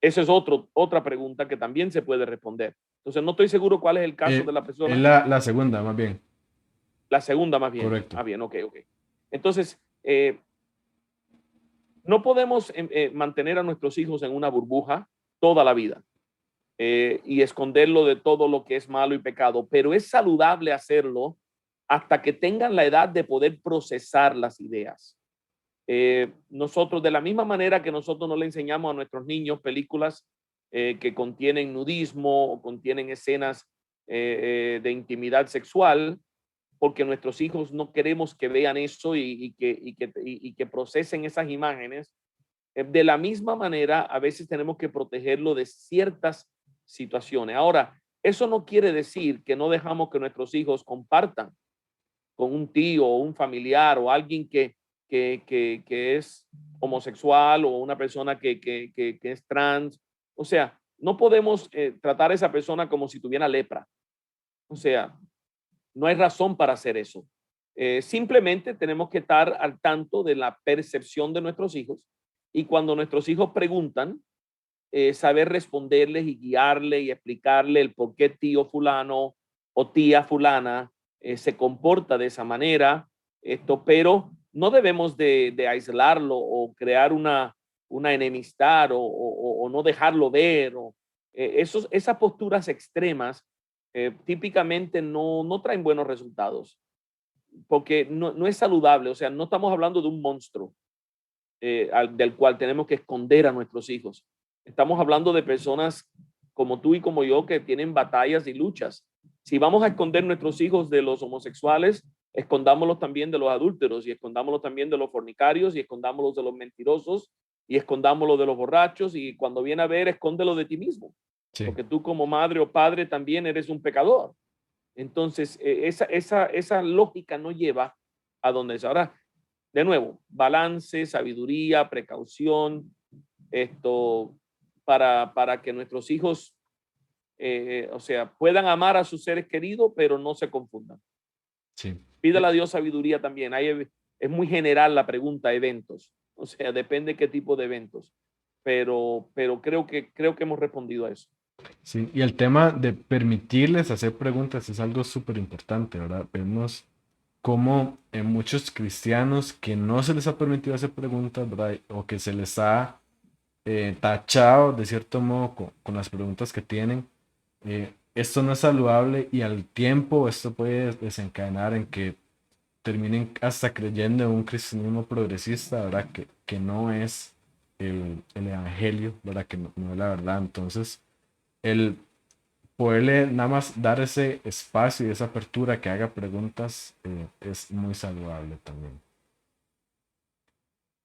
esa es otra pregunta que también se puede responder. Entonces, no estoy seguro cuál es el caso de la Es persona. la segunda, más bien. La segunda más bien. Correcto. Ah, bien, ok, ok. Entonces, no podemos mantener a nuestros hijos en una burbuja toda la vida. Y esconderlo de todo lo que es malo y pecado, pero es saludable hacerlo hasta que tengan la edad de poder procesar las ideas. Nosotros, de la misma manera que nosotros no le enseñamos a nuestros niños películas que contienen nudismo o contienen escenas de intimidad sexual, porque nuestros hijos no queremos que vean eso y que procesen esas imágenes. De la misma manera, a veces tenemos que protegerlo de ciertas situaciones. Ahora, eso no quiere decir que no dejamos que nuestros hijos compartan con un tío o un familiar o alguien que es homosexual o una persona que es trans. O sea, no podemos tratar a esa persona como si tuviera lepra. O sea, no hay razón para hacer eso. Simplemente tenemos que estar al tanto de la percepción de nuestros hijos y cuando nuestros hijos preguntan, saber responderles y guiarle y explicarle el por qué tío fulano o tía fulana se comporta de esa manera, pero no debemos de aislarlo o crear una enemistad o no dejarlo ver. Esas posturas extremas típicamente no traen buenos resultados porque no es saludable, o sea, no estamos hablando de un monstruo del cual tenemos que esconder a nuestros hijos. Estamos hablando de personas como tú y como yo que tienen batallas y luchas. Si vamos a esconder nuestros hijos de los homosexuales, escondámoslos también de los adúlteros y escondámoslos también de los fornicarios y escondámoslos de los mentirosos y escondámoslos de los borrachos y cuando viene a ver, escóndelo de ti mismo, Sí. porque tú como madre o padre también eres un pecador. Entonces, esa lógica no lleva a donde es. Ahora, de nuevo, balance, sabiduría, precaución, esto para que nuestros hijos, puedan amar a sus seres queridos, pero no se confundan. Sí. Pídale a Dios sabiduría también. Es muy general la pregunta, eventos. O sea, depende qué tipo de eventos. Pero creo que hemos respondido a eso. Sí, y el tema de permitirles hacer preguntas es algo súper importante, ¿verdad? Vemos cómo en muchos cristianos que no se les ha permitido hacer preguntas, ¿verdad? O que se les ha tachado de cierto modo con las preguntas que tienen, esto no es saludable y al tiempo esto puede desencadenar en que terminen hasta creyendo en un cristianismo progresista, ¿verdad? Que no es el evangelio, ¿verdad? Que no es la verdad. Entonces, el poderle nada más dar ese espacio y esa apertura que haga preguntas es muy saludable también.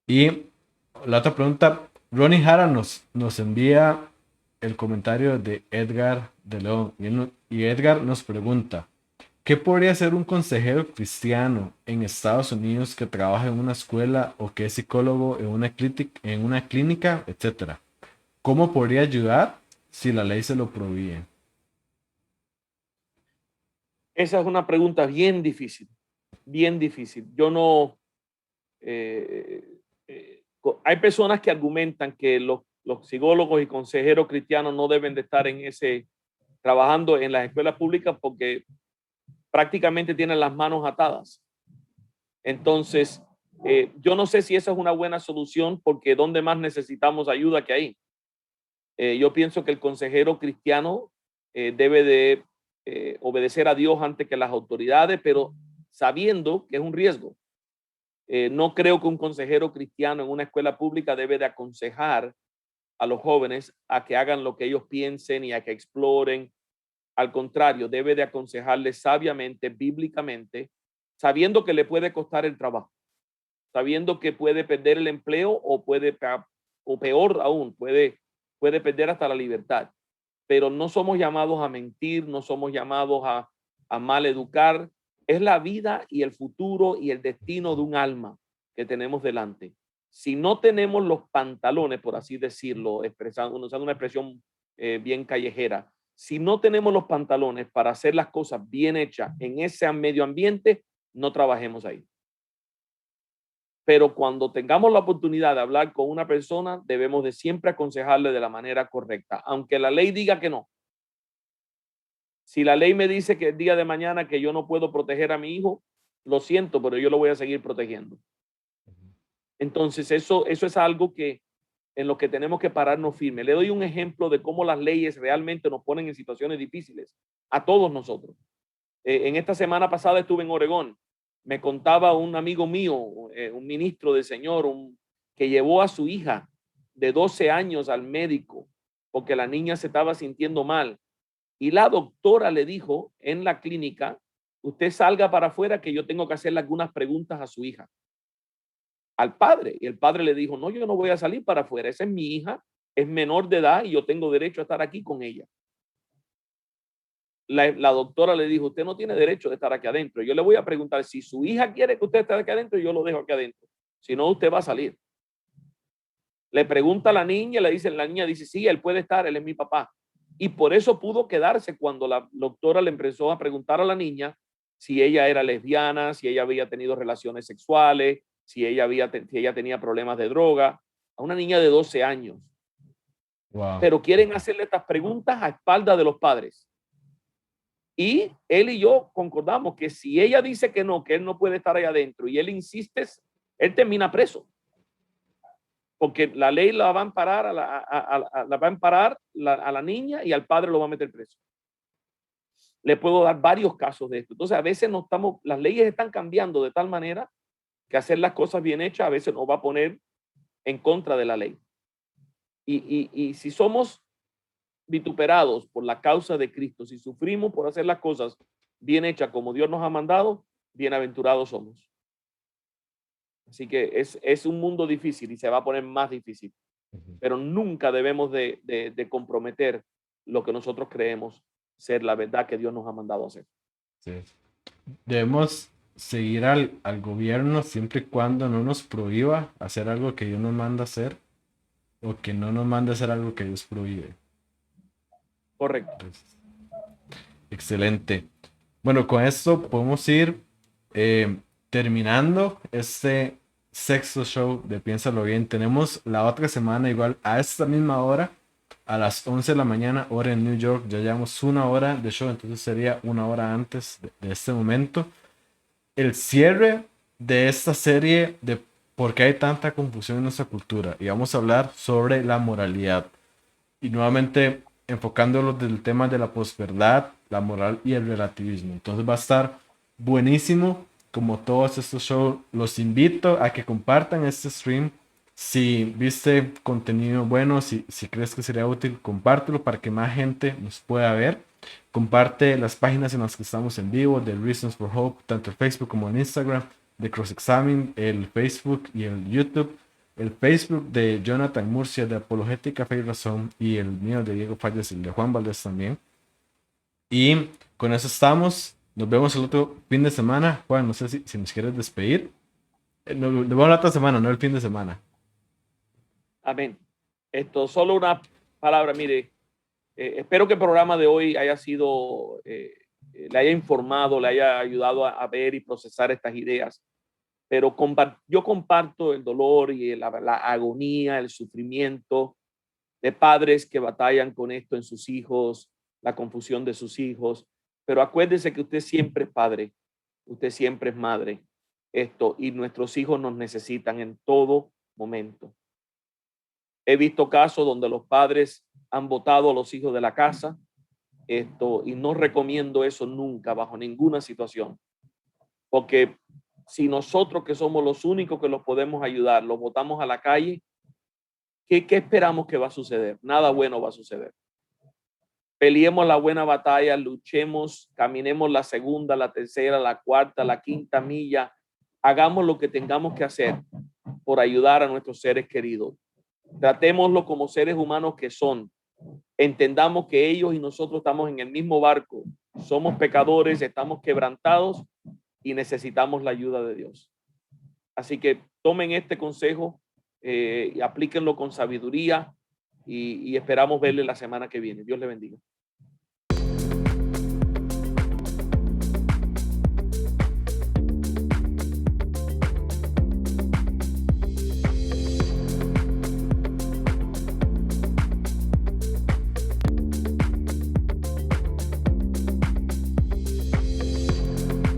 Y la otra pregunta, Ronnie Jara nos envía el comentario de Edgar de León y Edgar nos pregunta, ¿qué podría ser un consejero cristiano en Estados Unidos que trabaja en una escuela o que es psicólogo en una clínica, etcétera? ¿Cómo podría ayudar si la ley se lo prohíbe? Esa es una pregunta bien difícil, bien difícil. Yo no, eh, hay personas que argumentan que los psicólogos y consejeros cristianos no deben de estar trabajando en las escuelas públicas porque prácticamente tienen las manos atadas. Entonces, yo no sé si esa es una buena solución porque ¿dónde más necesitamos ayuda que ahí? Yo pienso que el consejero cristiano debe de obedecer a Dios antes que las autoridades, pero sabiendo que es un riesgo. No creo que un consejero cristiano en una escuela pública debe de aconsejar a los jóvenes a que hagan lo que ellos piensen y a que exploren. Al contrario, debe de aconsejarles sabiamente, bíblicamente, sabiendo que le puede costar el trabajo, sabiendo que puede perder el empleo o o peor aún, puede perder hasta la libertad. Pero no somos llamados a mentir, no somos llamados a mal educar. Es la vida y el futuro y el destino de un alma que tenemos delante. Si no tenemos los pantalones, por así decirlo, usando una expresión bien callejera, si no tenemos los pantalones para hacer las cosas bien hechas en ese medio ambiente, no trabajemos ahí. Pero cuando tengamos la oportunidad de hablar con una persona, debemos de siempre aconsejarle de la manera correcta, aunque la ley diga que no. Si la ley me dice que el día de mañana que yo no puedo proteger a mi hijo, lo siento, pero yo lo voy a seguir protegiendo. Entonces, eso es algo que en lo que tenemos que pararnos firme. Le doy un ejemplo de cómo las leyes realmente nos ponen en situaciones difíciles a todos nosotros. En esta semana pasada estuve en Oregón. Me contaba un amigo mío, un ministro del Señor, que llevó a su hija de 12 años al médico porque la niña se estaba sintiendo mal. Y la doctora le dijo en la clínica, usted salga para afuera que yo tengo que hacerle algunas preguntas a su hija, al padre. Y el padre le dijo, no, yo no voy a salir para afuera, esa es mi hija, es menor de edad y yo tengo derecho a estar aquí con ella. La doctora le dijo, usted no tiene derecho de estar aquí adentro. Yo le voy a preguntar, si su hija quiere que usted esté aquí adentro, yo lo dejo aquí adentro. Si no, usted va a salir. Le pregunta a la niña, la niña dice, sí, él puede estar, él es mi papá. Y por eso pudo quedarse cuando la doctora le empezó a preguntar a la niña si ella era lesbiana, si ella había tenido relaciones sexuales, si ella tenía problemas de droga, a una niña de 12 años. Wow. Pero quieren hacerle estas preguntas a espaldas de los padres. Y él y yo concordamos que si ella dice que él no puede estar ahí adentro y él insiste, él termina preso. Porque la ley la va a amparar a la niña y al padre lo va a meter preso. Le puedo dar varios casos de esto. Entonces, a veces las leyes están cambiando de tal manera que hacer las cosas bien hechas a veces nos va a poner en contra de la ley. Y si somos vituperados por la causa de Cristo, si sufrimos por hacer las cosas bien hechas como Dios nos ha mandado, bienaventurados somos. Así que es un mundo difícil y se va a poner más difícil, pero nunca debemos de comprometer lo que nosotros creemos ser la verdad que Dios nos ha mandado a hacer. Sí. Debemos seguir al gobierno siempre y cuando no nos prohíba hacer algo que Dios nos manda hacer o que no nos manda hacer algo que Dios prohíbe. Correcto. Entonces, excelente. Bueno, con esto podemos ir terminando este sexto show de Piénsalo Bien. Tenemos la otra semana igual a esta misma hora, a las 11 de la mañana, hora en New York. Ya llevamos una hora de show, entonces sería una hora antes de este momento. El cierre de esta serie de por qué hay tanta confusión en nuestra cultura. Y vamos a hablar sobre la moralidad. Y nuevamente enfocándolos del tema de la posverdad, la moral y el relativismo. Entonces va a estar buenísimo como todos estos shows. Los invito a que compartan este stream. Si viste contenido bueno, si crees que sería útil, compártelo para que más gente nos pueda ver. Comparte las páginas en las que estamos en vivo de Reasons for Hope, tanto en Facebook como en Instagram, de Cross Examine, el Facebook y el YouTube. El Facebook de Jonathan Murcia de Apologética Fe y Razón y el mío de Diego Fallas y el de Juan Valdés también. Y con eso estamos. Nos vemos el otro fin de semana. Juan, no sé si nos quieres despedir. Nos vemos la otra semana, no el fin de semana. Amén. Solo una palabra, mire, espero que el programa de hoy haya sido, le haya informado, le haya ayudado a ver y procesar estas ideas. Pero yo comparto el dolor y la agonía, el sufrimiento de padres que batallan con esto en sus hijos, la confusión de sus hijos. Pero acuérdese que usted siempre es padre, usted siempre es madre. Y nuestros hijos nos necesitan en todo momento. He visto casos donde los padres han botado a los hijos de la casa, y no recomiendo eso nunca, bajo ninguna situación. Porque si nosotros, que somos los únicos que los podemos ayudar, los botamos a la calle, ¿qué esperamos que va a suceder? Nada bueno va a suceder. Peleemos la buena batalla, luchemos, caminemos la segunda, la tercera, la cuarta, la quinta milla. Hagamos lo que tengamos que hacer por ayudar a nuestros seres queridos. Tratémoslo como seres humanos que son. Entendamos que ellos y nosotros estamos en el mismo barco. Somos pecadores, estamos quebrantados y necesitamos la ayuda de Dios. Así que tomen este consejo y aplíquenlo con sabiduría y esperamos verle la semana que viene. Dios le bendiga.